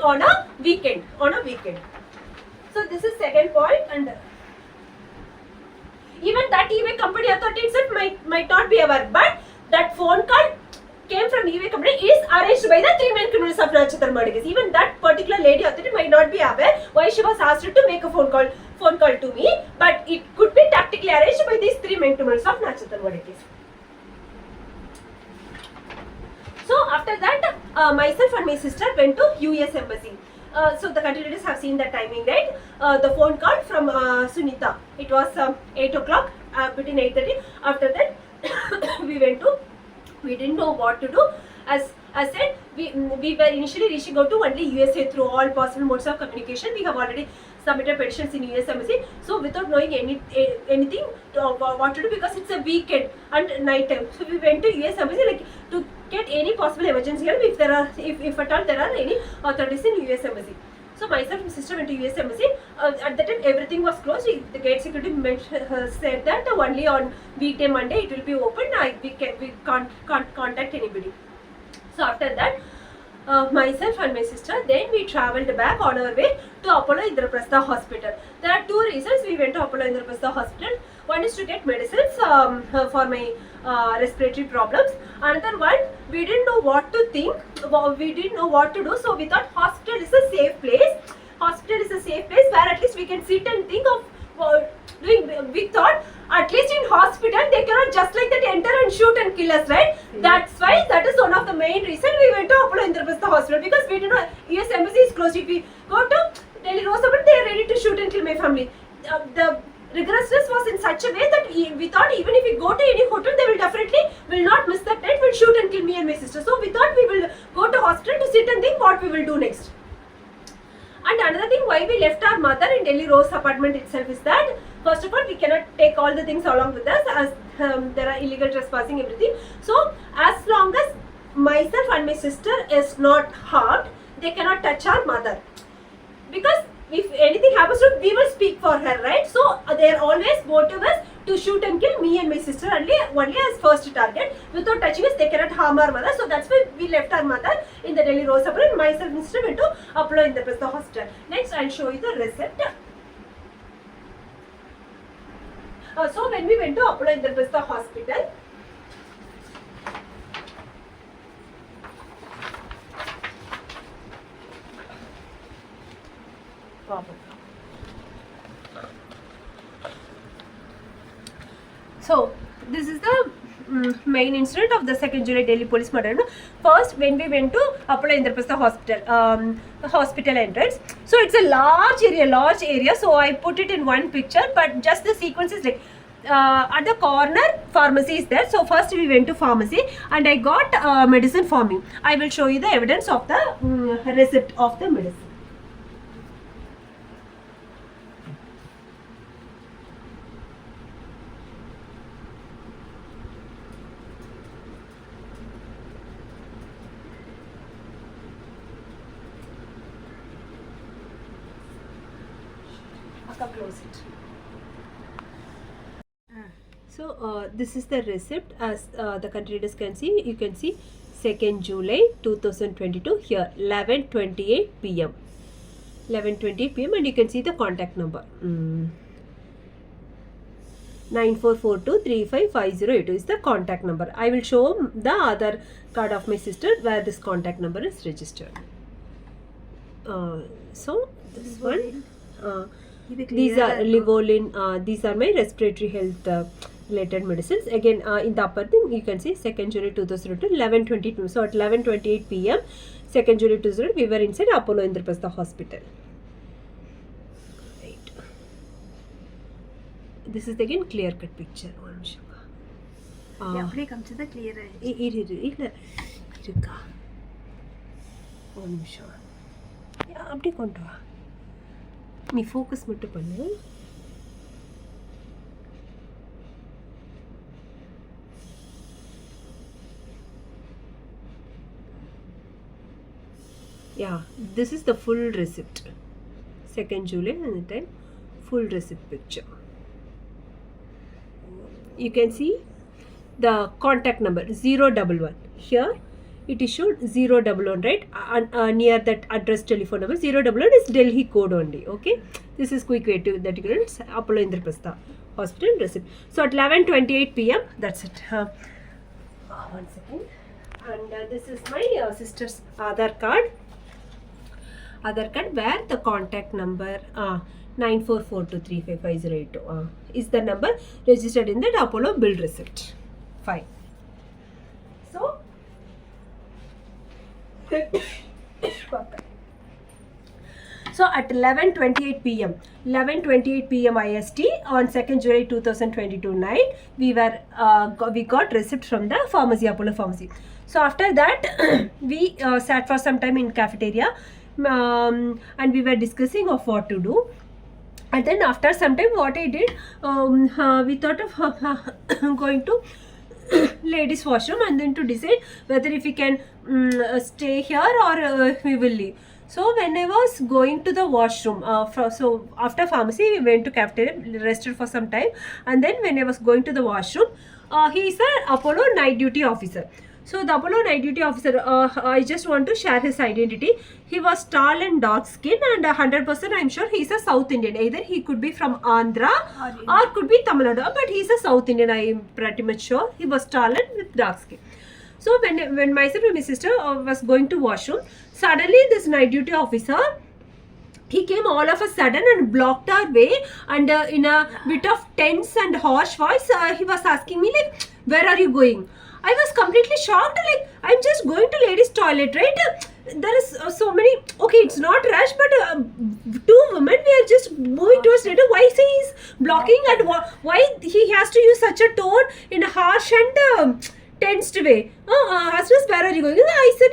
on a weekend. So this is second point, and even that EY company authority itself might not be aware, but that phone call came from EY company is arranged by the 3 main criminals of Nachital murder case. Even that particular lady authority might not be aware why she was asked to make a phone call to me, but it could be tactically arranged by these 3 main criminals of Nachital murder case. So after that, myself and my sister went to US Embassy. So the country leaders have seen the timing, right? The phone call from Sunita. It was 8 o'clock, between 8:30. After that, we didn't know what to do. As I said, we were initially reaching out to only USA through all possible modes of communication. We have already submitted petitions in US Embassy. So without knowing anything what to do, because it's a weekend and night time. So we went to US Embassy like to get any possible emergency help if at all there are any authorities in US Embassy. So myself and sister went to US Embassy. At that time everything was closed. The gate security said that only on weekday Monday it will be open. We can't contact anybody. So after that, myself and my sister, then we travelled back on our way to Apollo Indraprastha Hospital. There are 2 reasons we went to Apollo Indraprastha Hospital. One is to get medicines for my respiratory problems. Another one, we didn't know what to think, we didn't know what to do, so we thought hospital is a safe place. Hospital is a safe place where at least we can sit and think of doing. We thought at least in hospital they cannot just like that enter and shoot and kill us, right? That is one of the main reason we went to Apollo Indraprastha Hospital, because we didn't know US Embassy is closed. If we go to Delhi Rose Hospital, they are ready to shoot and kill my family. The rigorousness was in such a way that we thought even if we go to any hotel, they will not miss that night, will shoot and kill me and my sister. So we thought we will go to hospital to sit and think what we will do next. And another thing why we left our mother in Delhi Rose apartment itself is that, first of all, we cannot take all the things along with us, as there are illegal trespassing, everything. So as long as myself and my sister is not harmed, they cannot touch our mother. Because if anything happens to her, we will speak for her, right? So they are always both of us to shoot and kill me and my sister only as first target. Without touching us, they cannot harm our mother. So that's why we left our mother in the Delhi Rose Hospital. Myself and sister went to Apollo Indraprastha Hospital. Next, I'll show you the receipt. So when we went to Apollo Indraprastha Hospital, So this is the main incident of the 2nd July Delhi police murder. First, when we went to Apollo Indraprastha hospital entrance, so it's a large area, so I put it in one picture, but just the sequence is like at the corner pharmacy is there. So first we went to pharmacy and I got medicine for me. I will show you the evidence of the receipt of the medicine. Close it. So this is the receipt. As the country readers can see, you can see 2nd July 2022 here 11:28 p.m. 11:28 p.m. and you can see the contact number 9442355082 is the contact number. I will show the other card of my sister where this contact number is registered. So this one. These are Livolin. These are my respiratory health related medicines. Again, in the upper thing, you can see 2nd July 2002, 11:22. So at 11:28 p.m., 2nd July 2002, we were inside Apollo Indraprastha hospital. Right. This is again clear cut picture. அப்படியே காமிச்சதா clear ஆயிடுச்சு. இல்ல இருக்கா ஒரு நிமிஷம் அப்படியே கொண்டு வா. நீ ஃபோக்கஸ் மட்டும் பண்ணு. Yeah, this is the full receipt. 2nd July and the time full receipt picture. You can see the contact number 011 here. It is showed 011, right? Near that address telephone number 011 is Delhi code only. Okay, this is quick way to that you can Apollo Indraprastha hospital receipt. So at 11:28 p.m. that's it. 1 second. And this is my sister's Aadhaar card where the contact number 9442355082 is the number registered in that Apollo bill receipt. Fine. So so at 11:28 p.m. 11:28 p.m. IST on 2nd July 2022 night, we got receipt from the pharmacy, Apollo pharmacy. So after that, we sat for some time in cafeteria and we were discussing of what to do. And then after some time, what I did, we thought of going to ladies washroom and then to decide whether if we can stay here or we will leave. So when I was going to the washroom, so after pharmacy we went to cafeteria, rested for some time, and then when I was going to the washroom, he is an Apollo night duty officer. So the Apollo night duty officer, I just want to share his identity. He was tall and dark skin and 100% I'm sure he's a South Indian. Either he could be from Andhra or could be Tamil Nadu, but he's a South Indian. I am pretty much sure. He was tall and with dark skin. So when myself and my sister was going to washroom, suddenly this night duty officer, he came all of a sudden and blocked our way, and in a bit of tense and harsh voice, he was asking me like, where are you going? I was completely shocked, like, I'm just going to ladies toilet, right? There is so many, okay, it's not rush, but two women, we are just moving towards later. Why he is blocking and why he has to use such a tone in a harsh and tensed way? Asked us, where are you going? I said,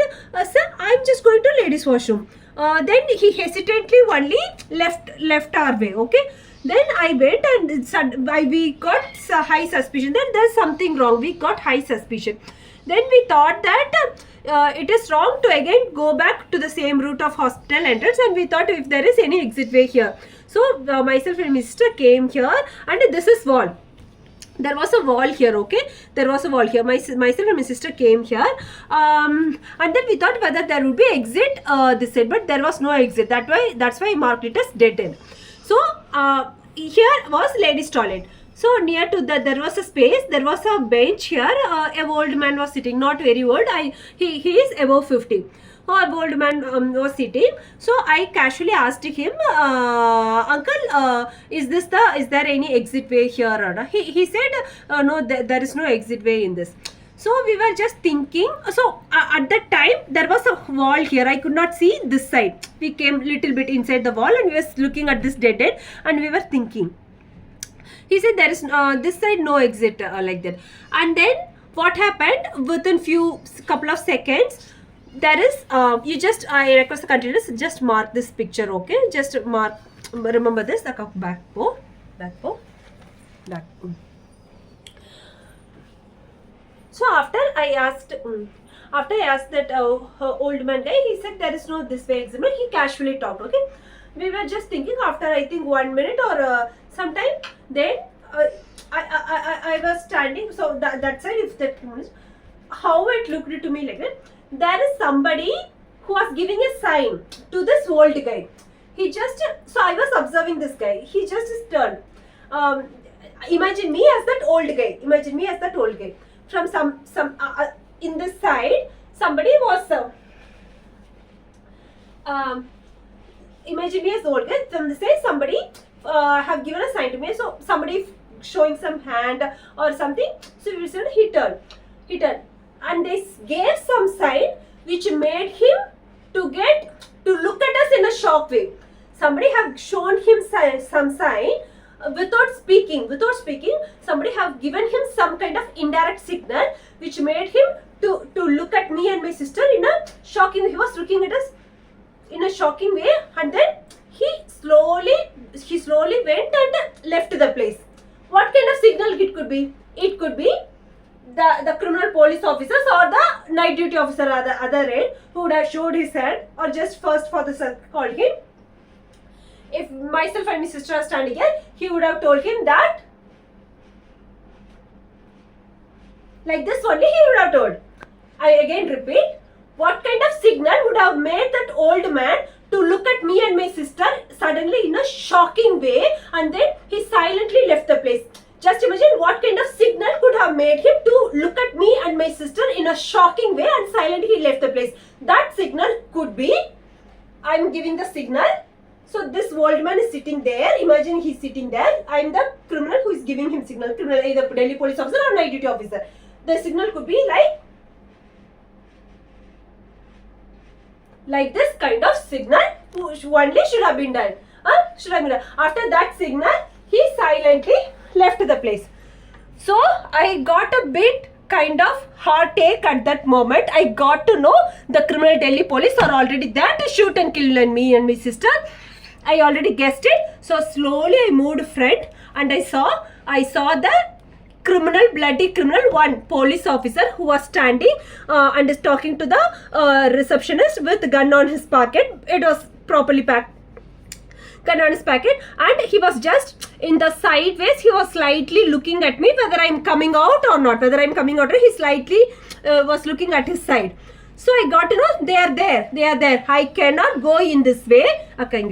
sir, I'm just going to ladies washroom. Then he hesitantly only left our way, okay? Then I went and we got high suspicion that there's something wrong. We got high suspicion. Then we thought that it is wrong to again go back to the same route of hospital entrance, and we thought if there is any exit way here. So myself and my sister came here, and this is wall. There was a wall here, okay? There was a wall here. Myself and my sister came here, and then we thought whether there would be exit this side, but there was no exit. That's why I marked it as dead end. So here was ladies toilet. So near to that there was a space. There was a bench here. A old man was sitting, not very old. He is above 50. old man was sitting. So I casually asked him, uncle, is there any exit way here or not? He said, no, there is no exit way in this. So we were just thinking. So at that time there was a wall here. I could not see this side. We came little bit inside the wall and we were looking at this dead end and we were thinking. He said there is this side no exit like that. And then what happened within couple of seconds, there is I request the continuous, just mark this picture, okay? Just mark, remember this, the back paw. So after I asked that old man guy, he said there is no this way exit. He casually talked, okay? We were just thinking. After I think 1 minute or some time, then I was standing. So that side, if that how it looked to me like that, there is somebody who was giving a sign to this old guy. So I was observing this guy. He just turned. Imagine me as that old guy. From some in this side, somebody was imagine me as old guy. From the side, somebody have given a sign to me. So somebody showing some hand or something. So we said he turned, and they gave some sign which made him to look at us in a shock way. Somebody have shown him some sign. Without speaking, somebody have given him some kind of indirect signal which made him to look at me and my sister in a shocking. He was looking at us in a shocking way, and then he slowly went and left the place. What kind of signal it could be? It could be the criminal police officers or the night duty officer at the other end who would have showed his hand, or just first for the called him. If myself and my sister are standing here, he would have told him that. Like this only he would have told. I again repeat, what kind of signal would have made that old man to look at me and my sister suddenly in a shocking way, and then he silently left the place. Just imagine what kind of signal could have made him to look at me and my sister in a shocking way and silently he left the place. That signal could be, I am giving the signal. So this old man is sitting there. Imagine he's sitting there. I am the criminal who is giving him signal. Criminal, either Delhi police officer or night duty officer. The signal could be like this kind of signal. Only should have been done. After that signal, he silently left the place. So I got a bit kind of heartache at that moment. I got to know the criminal Delhi police are already there to shoot and kill me and my sister. I already guessed it. So slowly I moved front and I saw the bloody criminal, one police officer who was standing and is talking to the receptionist with gun on his pocket. It was properly packed. Gun on his pocket, and he was just in the sideways. He was slightly looking at me whether I'm coming out or not. He slightly was looking at his side. So I got to know they are there. I cannot go in this way. I very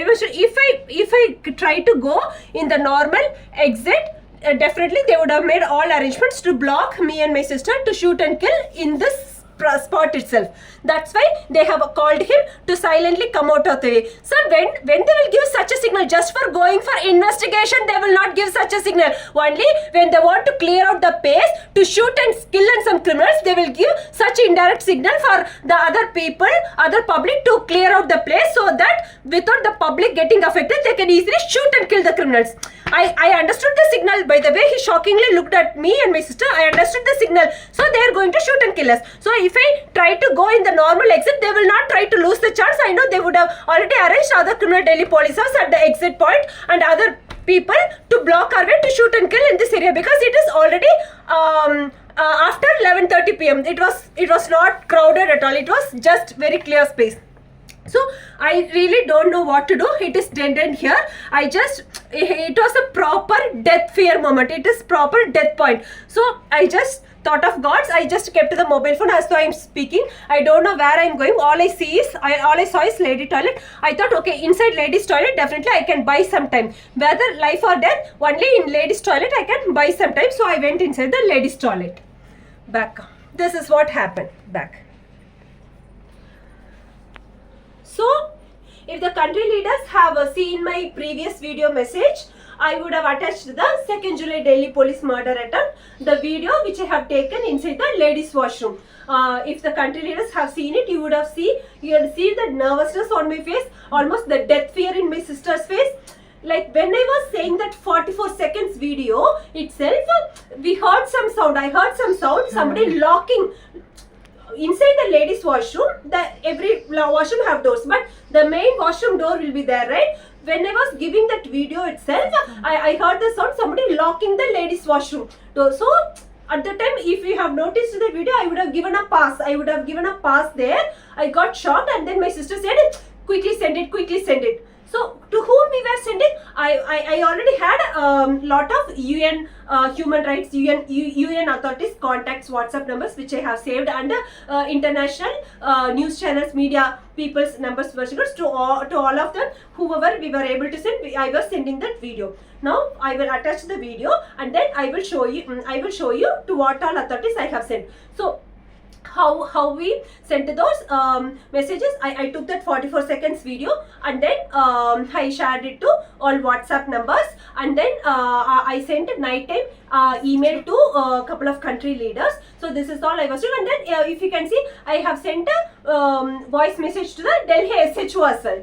much, if I try to go in the normal exit, definitely they would have made all arrangements to block me and my sister to shoot and kill in this spot itself. That's why they have called him to silently come out of the way. So when they will give such a signal just for going for investigation, they will not give such a signal. Only when they want to clear out the place to shoot and kill some criminals, they will give such indirect signal for the other people, other public to clear out the place, so that without the public getting affected, they can easily shoot and kill the criminals. I understood the signal. By the way he shockingly looked at me and my sister, I understood the signal. So they are going to shoot and kill us. So if I try to go in the normal exit, they will not try to lose the chance. I know they would have already arranged other criminal Delhi police at the exit point and other people to block our way to shoot and kill in this area, because it is already after 11:30 p.m. It was not crowded at all. It was just very clear space. So I really don't know what to do. It is dead end here. It was a proper death fear moment. It is proper death point. So I just thought of gods. I just kept the mobile phone as though I'm speaking. I don't know where I'm going. All I saw is lady toilet. I thought, okay, inside ladies toilet, definitely I can buy some time. Whether life or death, only in ladies toilet I can buy some time. So I went inside the ladies toilet. Back. This is what happened. Back. So if the country leaders have seen my previous video message, I would have attached the 2nd July Delhi police murder attempt, the video which I have taken inside the ladies washroom. If the country leaders have seen it, you would see the nervousness on my face, almost the death fear in my sister's face. Like when I was saying that 44 seconds video itself, we heard some sound. I heard some sound, somebody locking inside the ladies washroom. Every washroom have doors, but the main washroom door will be there, right? When I was giving that video itself, I heard the sound, somebody locking the ladies washroom door. So at the time, if you have noticed the video, I would have given a pass. There. I got shocked, and then my sister said, quickly send it. So to whom we were sending, I already had lot of UN human rights, UN authorities contacts, WhatsApp numbers which I have saved under international news channels, media people's numbers, to all of them, whoever we were able to send. I was sending that video. Now I will attach the video, and then I will show you to what all authorities I have sent. So how we sent those messages, I took that 44 seconds video, and then I shared it to all WhatsApp numbers, and then I sent a night time email to a couple of country leaders. So this is all I was doing, and then if you can see, I have sent a voice message to the Delhi SHO as well.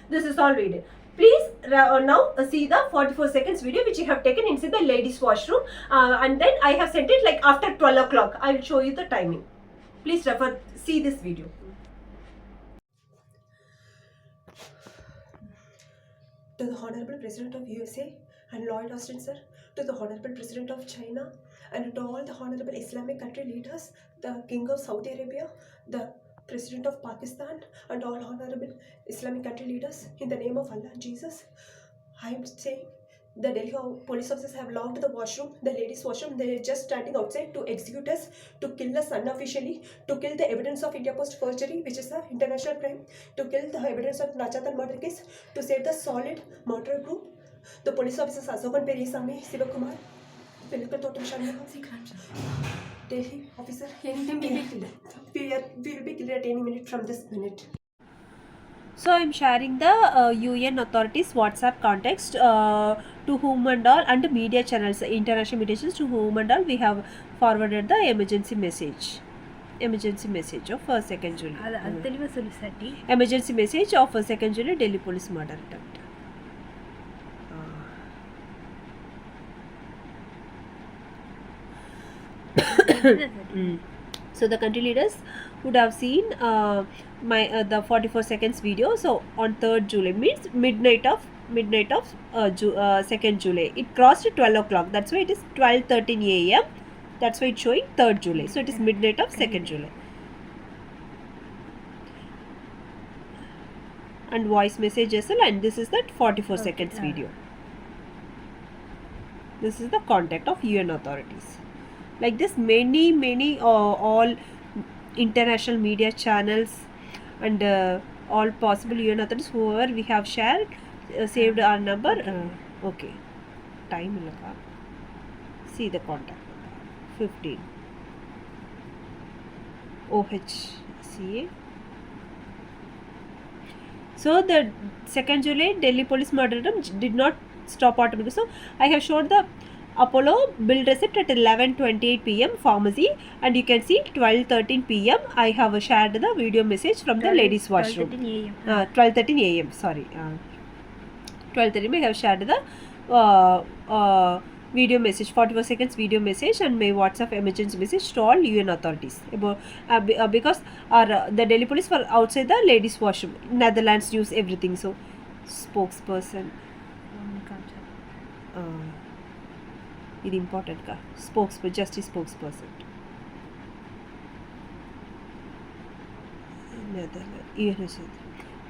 This is all we did. Please now see the 44 seconds video which I have taken inside the ladies washroom, and then I have sent it like after 12 o'clock. I will show you the timing. Please see this video. To the Honorable President of USA and Lloyd Austin sir, to the Honorable President of China, and to all the Honorable Islamic country leaders, the King of Saudi Arabia, the President of Pakistan, and all honorable Islamic country leaders, in the name of Allah and Jesus, I am saying the Delhi police officers have locked the washroom, the ladies' washroom. They are just standing outside to execute us, to kill us unofficially, to kill the evidence of India Post forgery, which is an international crime, to kill the evidence of Nachatan murder case, to save the solid murder group. The police officers Asokan Perisami, Sivakumar, Pelukatotam Sharma, Delhi officer, we will be killed at any minute from this minute. So I am sharing the UN authorities WhatsApp context to whom and all, and media channels, international media channels, to whom and all we have forwarded the emergency message of 2nd July. அது தெளிவா சொல்லு சட்டி. Emergency message of 2nd July Delhi police murder attempt. So the country leaders would have seen the 44 seconds video. So on 3rd July means midnight of 2nd July. It crossed 12 o'clock. That's why it is 12:13 a.m. That's why it's showing 3rd July. So it is midnight of 2nd July. And voice message as well. And this is that 44 seconds video. This is the contact of UN authorities. Like this, many all international media channels and all possible UN authorities, whoever we have shared, saved our number. Okay, time illaka. See the contact 15 OHCA. So the 2nd July Delhi police murder attempt did not stop automatically. So I have showed the Apollo bill receipt at 11:28 p.m. pharmacy, and you can see 12:13 p.m. I have shared the video message from the ladies washroom. 12:13 a.m. Sorry, 12:13. I have shared the video message, 44 seconds video message, and my WhatsApp emergency message to all UN authorities about because the Delhi police were outside the ladies washroom. Netherlands news everything. So spokesperson. ఇది important గా justice spokesperson.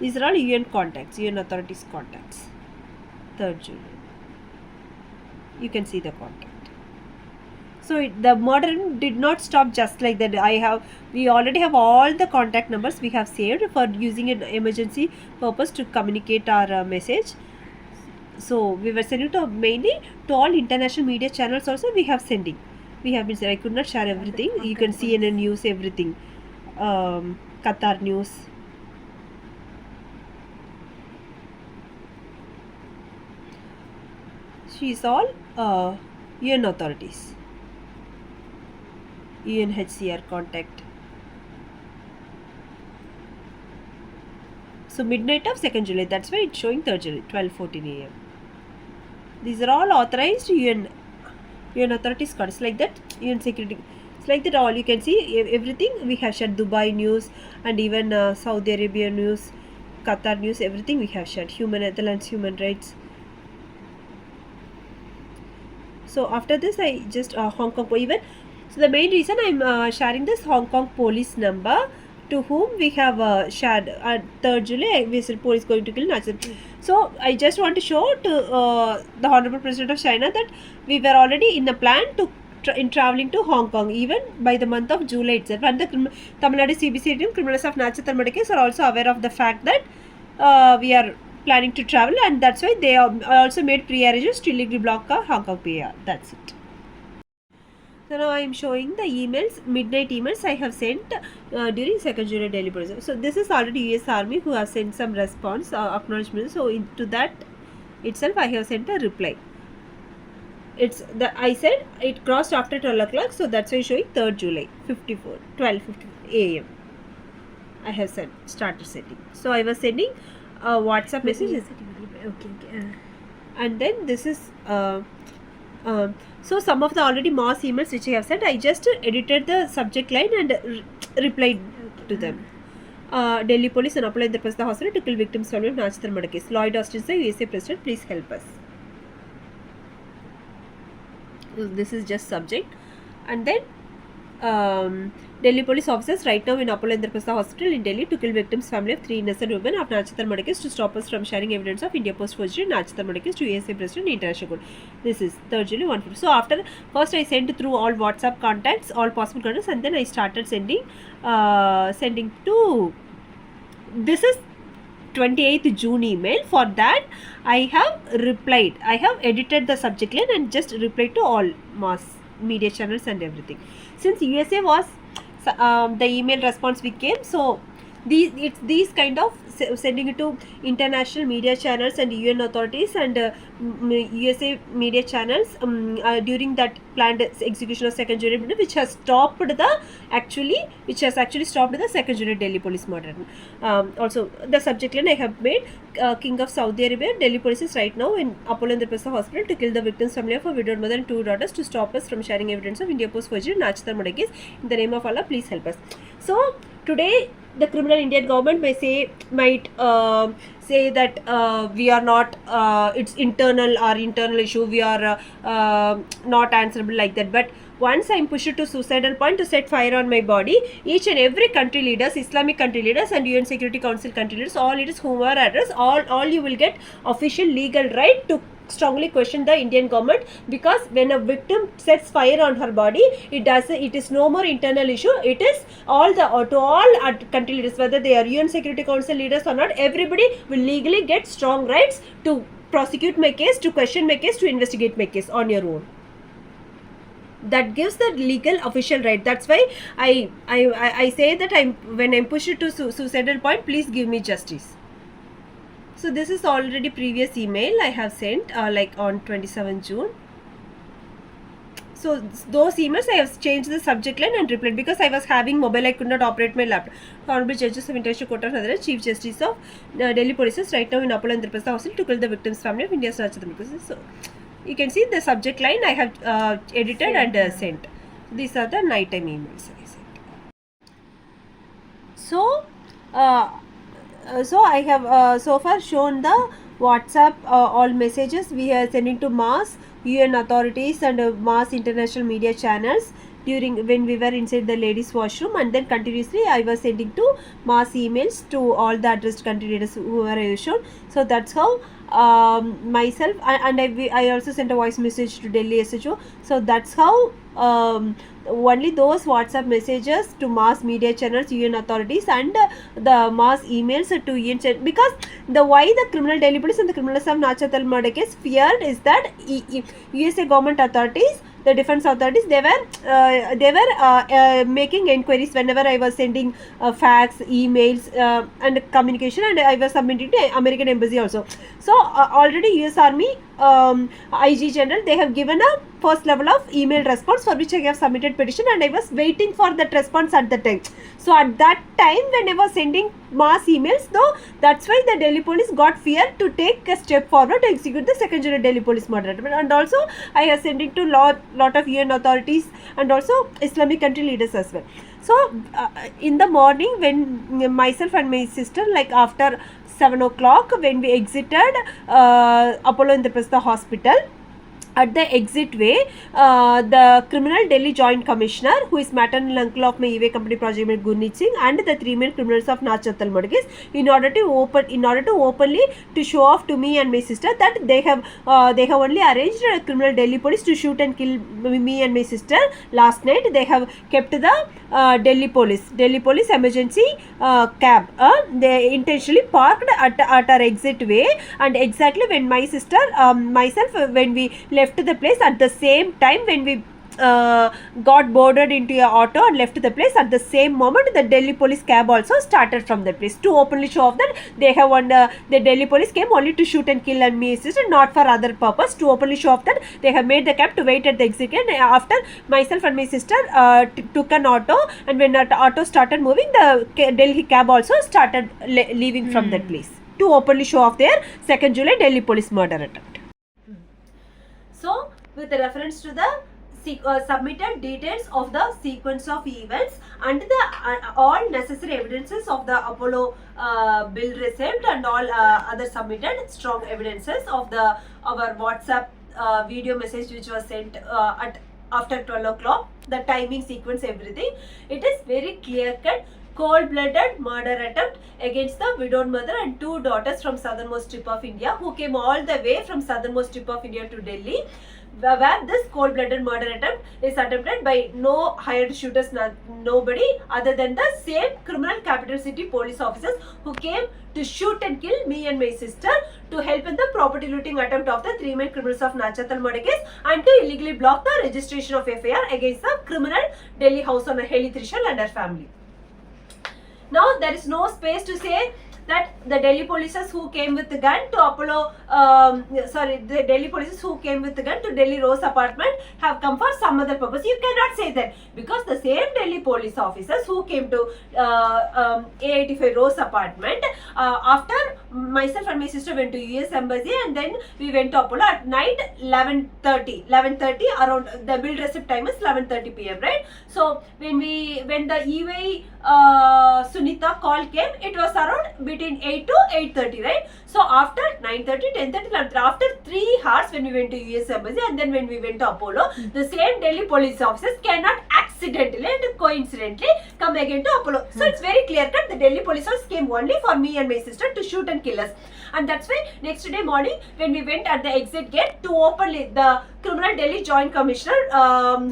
These are all UN contacts, UN authorities contacts. 3rd July. You can see the contact. So the murder did not stop just like that. We already have all the contact numbers we have saved for using an emergency purpose to communicate our message. So we were sending to mainly to all international media channels also. We have been I could not share everything. You can see in the news everything. Qatar news, She's all UN authorities. UNHCR contact. So midnight of 2nd July, that's why it's showing 3rd July, 12:14 AM. These are all authorized UN authorities cards, like that. UN security, it's like that. All you can see everything we have shared. Dubai news and even Saudi Arabia news, Qatar news, everything we have shared. Netherlands human rights. So after this, I just Hong Kong even. So the main reason I'm sharing this Hong Kong police number, to whom we have shared at 3rd July, we said police going to kill Nazis. So I just want to show to the Honorable President of China that we were already in a plan to in traveling to Hong Kong even by the month of July itself. And the Tamil Nadu CBC team, criminals of Nachatharmada case, are also aware of the fact that we are planning to travel, and that's why they also made pre-arrangements to illegally block Hong Kong PR. That's it. So now I am showing the emails, midnight emails I have sent during 2nd July Delhi police. So this is already US Army who have sent some response, acknowledgement. So into that itself I have sent a reply. It's the I said it crossed after 12 o'clock, so that's why showing 3rd July 12:54 AM. I have started sending. So I was sending WhatsApp messages. Okay. And then this is so some of the already mass emails which I have sent, I just edited the subject line and replied to them. Delhi police and applied the Preston hospital to kill victims from Nachatharmada case. Lloyd Austin, the USA president, please help us. So this is just subject. And then Delhi police officers right now in Apollo Indraprastha Hospital in Delhi to kill victims' family of 3 innocent women of Nachatharmada case to stop us from sharing evidence of India Post forgery Nachatharmada case to USA President International Court. This is 3rd July 150. So after first I sent through all WhatsApp contacts, all possible contacts, and then I started sending to. This is 28th June email. For that I have replied. I have edited the subject line and just replied to all mass media channels and everything. Since USA was the email response became, so these kind of sending it to international media channels and UN authorities and USA media channels during that planned execution of 2nd July, which has stopped the actually stopped the 2nd July Delhi police murder. Also the subject line I have made, King of Saudi Arabia, Delhi police is right now in Apollo Indraprastha Hospital to kill the victims' family of a widowed mother and 2 daughters to stop us from sharing evidence of India Post forgery Nachatharmada case. In the name of Allah, please help us. So today the criminal Indian government might say that we are not, it's internal issue, we are not answerable like that. But once I am pushed to suicidal point to set fire on my body, each and every country leaders, Islamic country leaders and UN Security Council country leaders, all leaders whom are addressed, all you will get official legal right to strongly question the Indian government, because when a victim sets fire on her body, it is no more internal issue. It is all country leaders, whether they are UN Security Council leaders or not, everybody will legally get strong rights to prosecute my case, to question my case, to investigate my case on your own. That gives the legal official right. That's why I say that when I'm pushed to suicidal point, please give me justice. So this is already previous email I have sent like on 27 June. So those emails I have changed the subject line and replied, because I was having mobile, I could not operate my laptop. Honorable Judges of International Court of Netherlands, Chief Justice of Delhi Police is right now in Apollo Indraprastha Hospital to kill the victims' family of India's Nachatharmada case. So you can see the subject line I have edited and sent. These are the nighttime emails I sent. So so I have so far shown the WhatsApp all messages we are sending to mass UN authorities and mass international media channels during when we were inside the ladies washroom, and then continuously I was sending to mass emails to all the addressed country leaders who were shown. So that's how myself and I also sent a voice message to Delhi SHO. So that's how only those WhatsApp messages to mass media channels, UN authorities, and the mass emails to UN channels, because why the criminal Delhi police and the criminals of Nachatharmada case feared is that USA government authorities, the defense authorities, they were making inquiries whenever I was sending fax, emails and communication, and I was submitting to American embassy also. So already US Army IG General, they have given a first level of email response for which I have submitted petition, and I was waiting for that response at the time. So at that time when I was sending mass emails, though, that's why the Delhi police got fear to take a step forward to execute the second July Delhi police murder attempt. And also I have sending to lot of UN authorities and also Islamic country leaders as well. So in the morning when myself and my sister, like after 7 o'clock, when we exited Apollo Indraprastha hospital, at the exit way, the criminal Delhi Joint Commissioner, who is maternal uncle of my EY company project mate Gurneet Singh, and the 3 main criminals of Nachatal Murder, in order to openly to show off to me and my sister that they have only arranged a criminal Delhi police to shoot and kill me and my sister last night. They have kept the Delhi police emergency cab. They intentionally parked at our exit way, and exactly when my sister, myself, when we left the place, at the same time when we got boarded into a auto and left the place, at the same moment the Delhi police cab also started from that place to openly show off that they have the Delhi police came only to shoot and kill and me sister, not for other purpose, to openly show off that they have made the cab to wait at the exit. And after myself and my sister took an auto, and when that auto started moving, the Delhi cab also started leaving from that place to openly show off their 2nd July Delhi police murder attempt. So, with reference to the submitted details of the sequence of events and the all necessary evidences of the Apollo bill receipt and all other submitted strong evidences of our WhatsApp video message which was sent at after 12 o'clock, the timing sequence, everything, it is very clear cut, cold-blooded murder attempt against the widowed mother and 2 daughters from southernmost tip of India, who came all the way from southernmost tip of India to Delhi, where this cold-blooded murder attempt is attempted by no hired shooters, nobody other than the same criminal capital city police officers who came to shoot and kill me and my sister, to help in the property looting attempt of the 3 main criminals of Nachatal murder case, and to illegally block the registration of FIR against the criminal Delhi house owner Heli Trishul and her family. Now there is no space to say that the Delhi police who came with the gun to Apollo, the Delhi police who came with the gun to Delhi Rose apartment have come for some other purpose. You cannot say that, because the same Delhi police officers who came to A85 Rose apartment, after myself and my sister went to US Embassy, and then we went to Apollo at night 11:30 around, the bill receipt time is 11:30 p.m. right? So when the EY Sunita call came, it was around between 8 to 8:30, right? So after 9:30, 10:30, 11:30, after 3 hours when we went to US Embassy and then when we went to Apollo, the same Delhi police officers cannot accidentally and coincidentally come again to Apollo. So it's very clear cut, the Delhi police officers came only for me and my sister to shoot and kill us. And that's why next day morning when we went at the exit gate to open the criminal Delhi Joint Commissioner,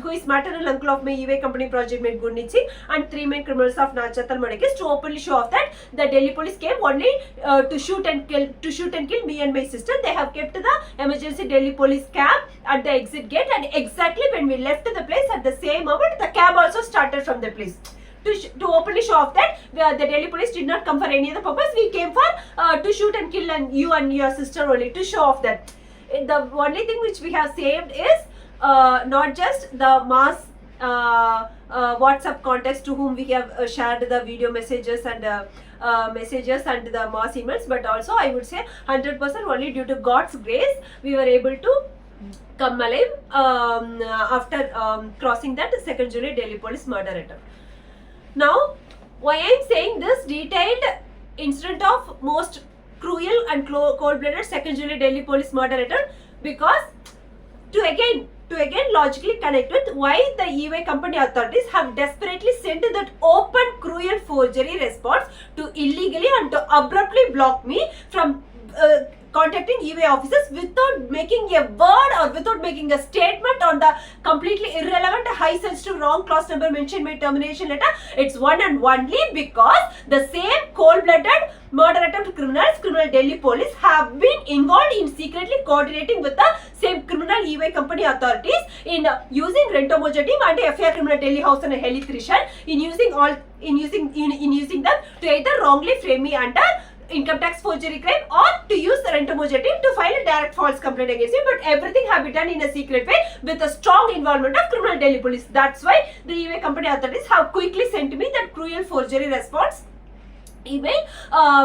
who is maternal uncle of my EY company project mate Gurneet Singh, and 3 main criminals of Nachatal murder case, to openly show off that the Delhi police came only to shoot and kill me and my sister. They have kept the emergency Delhi police cab at the exit gate, and exactly when we left the place, at the same moment the cab also started from the place. To openly show off that the Delhi police did not come for any other purpose. We came for to shoot and kill you and your sister only, to show off that. The only thing which we have saved is not just the mass WhatsApp contacts to whom we have shared the video messages and the mass emails, but also I would say 100% only due to God's grace we were able to come alive after crossing that 2nd July Delhi police murder attempt. Now, why I am saying this detailed incident of most cruel and cold-blooded 2nd July Delhi police murder attempt, because to again logically connect with why the EY company authorities have desperately sent that open cruel forgery response to illegally and to abruptly block me from contacting EY officers without making a word or without making a statement on the completely irrelevant, high sensitive, wrong clause number mentioned in my termination letter. It's one and only because the same cold-blooded murder attempt criminal Delhi police have been involved in secretly coordinating with the same criminal EY company authorities in using Rento Moja team and FIR criminal Delhi house and Heli Trishul, in using them to either wrongly frame me under income tax forgery crime, or to use the Rent-A-Moja team to file a direct false complaint against him. But everything have been done in a secret way with a strong involvement of criminal Delhi police. That's why the eBay company authorities have quickly sent me that cruel forgery response email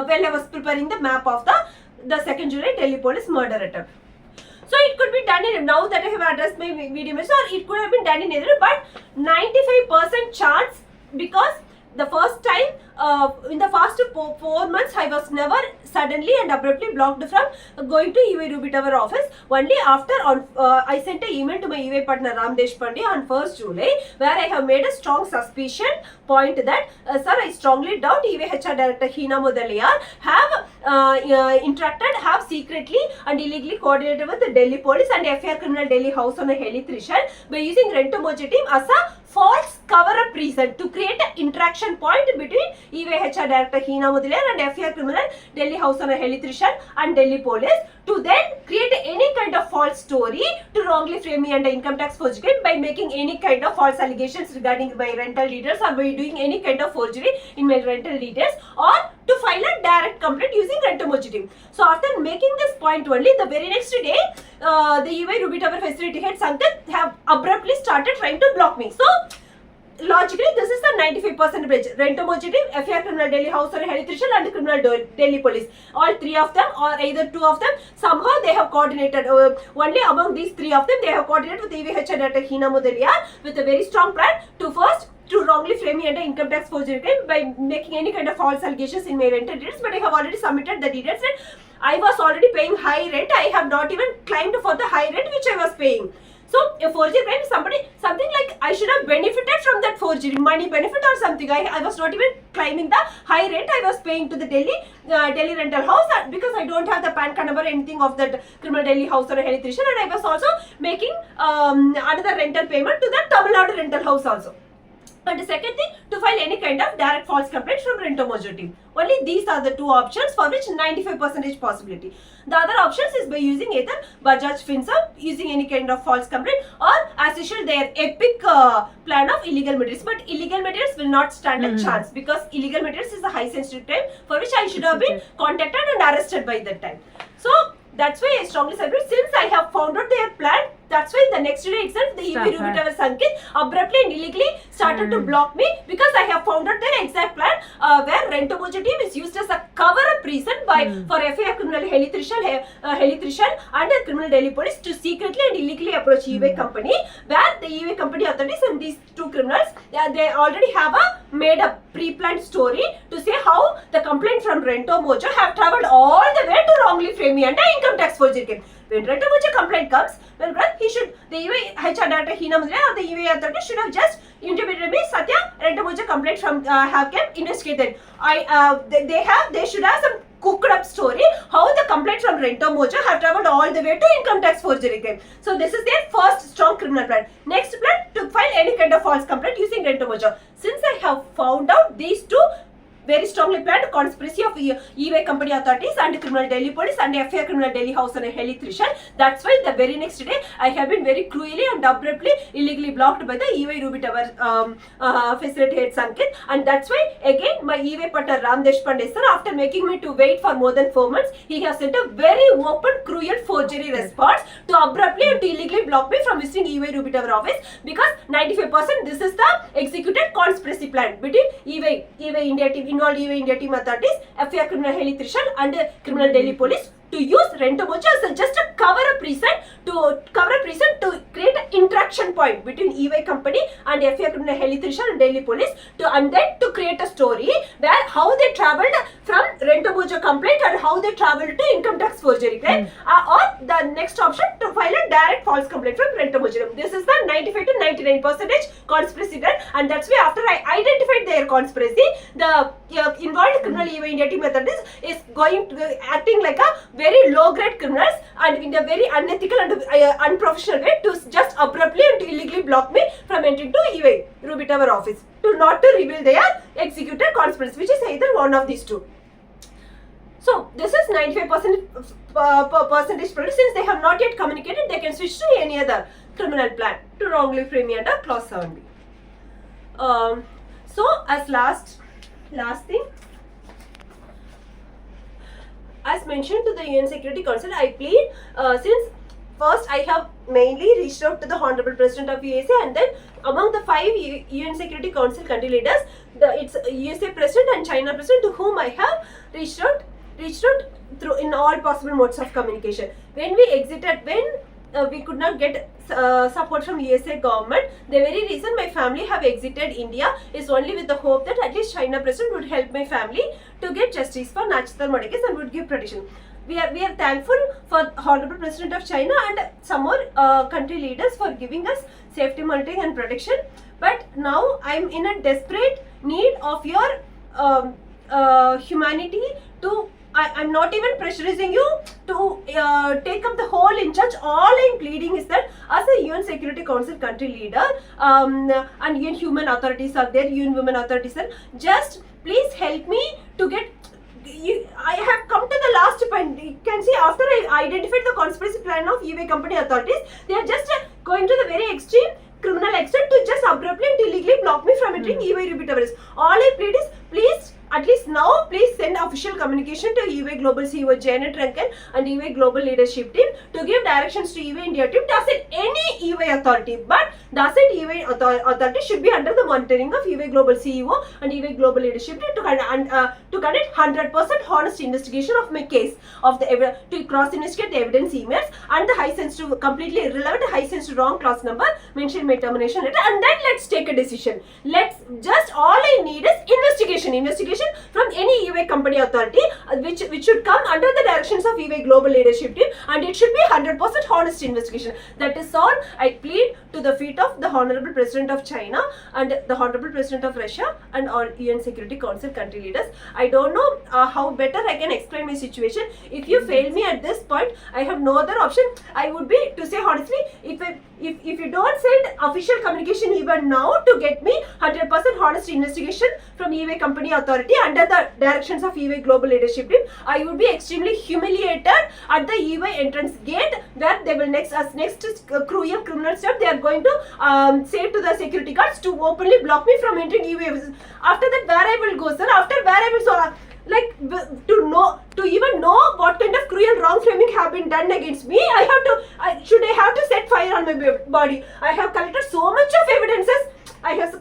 when I was preparing the map of the second July Delhi police murder attempt. So it could be done in, now that I have addressed my video message, or it could have been done in either, but 95% chance, because the first time in the first 4 months I was never suddenly and abruptly blocked from going to EY Ruby Tower office. Only after I sent an email to my EY partner Ram Deshpande on 1st July, where I have made a strong suspicion point that sir, I strongly doubt EY HR Director Hina Mudaliar have interacted, have secretly and illegally coordinated with the Delhi police and FIR criminal Delhi house on a Heli Trishan by using Rent-A-Moja team as a false cover-up reason to create an interaction point between EY HR Director Hina Mudaliar and FIR criminal Delhi house on a Heli Trishan and Delhi police, to then create any kind of false story to wrongly frame me under income tax forgery by making any kind of false allegations regarding my rental details, or by doing any kind of forgery in my rental details, or to file a direct complaint using Rent-A-Moja team. So after making this point only, the very next day, the EY Ruby Tower facility head Sanket have abruptly started trying to block me. So logically, this is the 95% bridge. Rent-A-Moja team, FIR criminal Delhi house or Heli Trishan, and criminal Delhi police. All three of them, or either two of them, somehow they have coordinated. Only among these three of them, they have coordinated with EY HR Director Hina Mudaliar with a very strong plan to wrongly frame me under income tax forgery crime by making any kind of false allegations in my rental details. But I have already submitted the details and I was already paying high rent. I have not even claimed for the high rent which I was paying. So a forgery crime is something like I should have benefited from that forgery, money benefit or something. I was not even claiming the high rent I was paying to the Delhi rental house, because I don't have the PAN card number or anything of that criminal Delhi house or Heli Trishan, and I was also making another rental payment to the Tamil Nadu rental house also. And the second thing, to file any kind of direct false complaint from Rent-A-Moja team. Only these are the two options for which 95% possibility. The other options is by using either Bajaj Finserv, using any kind of false complaint, or as usual their epic plan of illegal materials. But illegal materials will not stand a chance, because illegal materials is a high sensitive crime for which I should have been contacted and arrested by that time. So that's why I strongly suggest, since I have found out their plan, that's why the next day itself the EY Ruby Tower Sanket abruptly and illegally started to block me, because I have found out their exact plan where Rent-A-Moja team is used as a cover-up reason for FIR criminal Heli Trishan and criminal Delhi police to secretly and illegally approach EY company, where the EY company authorities and these two criminals, they already have made a pre-planned story to say how the complaint from Rent-A-Moja have travelled all the way to wrongly frame me under income tax forgery crime. When Rent-A-Moja complaint comes, well, the EY HR Director Hina Mudaliar or the EY authority should have just intimated me, Satya, Rent-A-Moja complaint from have kept investigated. They should have some cooked up story how the complaint from Rent-A-Moja have travelled all the way to income tax forgery crime. So this is their first strong criminal plan. Next plan, to file any kind of false complaint using Rent-A-Moja. Since I have found out these two very strongly planned conspiracy of EY company authorities and criminal Delhi police and FIR criminal Delhi house and Heli Trishan, that's why the very next day I have been very cruelly and abruptly illegally blocked by the EY Ruby Tower facility head Sanket, and that's why again my EY partner Ram Deshpande sir, after making me to wait for more than 4 months, he has sent a very open cruel forgery response to abruptly and illegally block me from visiting EY Ruby Tower office, because 95% this is the executed conspiracy plan between EY India team, involved EY India team authorities, FIR criminal Heli Trishan and criminal Delhi police to use Rent-A-Moja as just a cover-up reason to create an interaction point between EY company and FIR criminal Heli Trishan and Delhi police and then to create a story where how they travelled from Rent-A-Moja complaint and how they travelled to income tax forgery crime, or the next option, to file a direct false complaint from Rent-A-Moja. This is the 95 to 99% conspiracy plan, and that's why after I identified their conspiracy, the involved criminal EY India team authorities is going to acting like a very low grade criminals and in a very unethical and unprofessional way to just abruptly and illegally block me from entering to EY Ruby Tower office, to not to reveal their executed conspiracy, which is either one of these two. So this is 95% percentage probability. Since they have not yet communicated, they can switch to any other criminal plan to wrongly frame me under clause 7B. So as last thing, as mentioned to the UN Security Council, I plead since first I have mainly reached out to the Honorable President of USA, and then among the 5 UN Security Council country leaders, it's USA President and China President to whom I have reached out through in all possible modes of communication. When we exited, we could not get support from USA government, the very reason my family have exited India is only with the hope that at least China President would help my family to get justice for Nachtal Modakis and would give protection. We are thankful for Honorable President of China and some more country leaders for giving us safety monitoring and protection. But now I am in a desperate need of your humanity to. I'm not even pressurizing you to take up the whole in charge. All I'm pleading is that as a UN Security Council country leader and UN human authorities are there, UN women authorities are, just please help me to get. I have come to the last point. You can see after I identified the conspiracy plan of EY company authorities, they are just going to the very extreme criminal extent to just abruptly and illegally block me from entering EY Ruby Towers. All I plead is please, at least now, please send official communication to EY Global CEO Janet Rankin and EY Global Leadership Team to give directions to EY India team to assign any EY authority. But the assigned EY authority should be under the monitoring of EY Global CEO and EY Global Leadership Team to conduct 100% honest investigation of my case, of the to cross-investigate the evidence emails and the high sensitive, completely irrelevant, high sensitive wrong class number mentioned in my termination letter, and then let's take a decision. All I need is investigation from any EY company authority which should come under the directions of EY Global Leadership Team, and it should be 100% honest investigation. That is all I plead to the feet of the Honorable President of China and the Honorable President of Russia and all UN Security Council country leaders. I don't know how better I can explain my situation. If you fail me at this point, I have no other option. I would be, to say honestly, if you don't send official communication even now to get me 100% honest investigation from EY company authority under the directions of EY Global Leadership Team, I would be extremely humiliated at the EY entrance gate, where they will next cruel criminal step. They are going to say to the security guards to openly block me from entering EY. After that, where I will go, sir? After where I will to even know what kind of cruel wrong framing have been done against me, I have to set fire on my body. I have collected so much of evidences. I have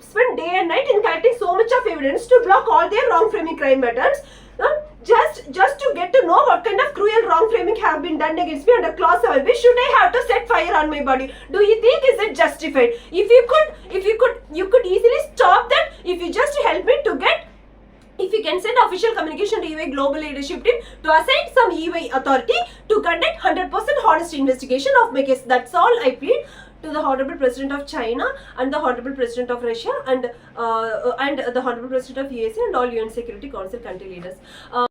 spent day and night in collecting so much of evidence to block all their wrong framing crime patterns. Just to get to know what kind of cruel wrong framing have been done against me under clause 7B, should I have to set fire on my body? Do you think is it justified? You could easily stop that if you just help me to get. If you can send official communication to EY Global Leadership Team to assign some EY authority to conduct 100% honest investigation of my case. That's all I plead to the Honorable President of China and the Honorable President of Russia and the Honorable President of USA and all UN Security Council country leaders.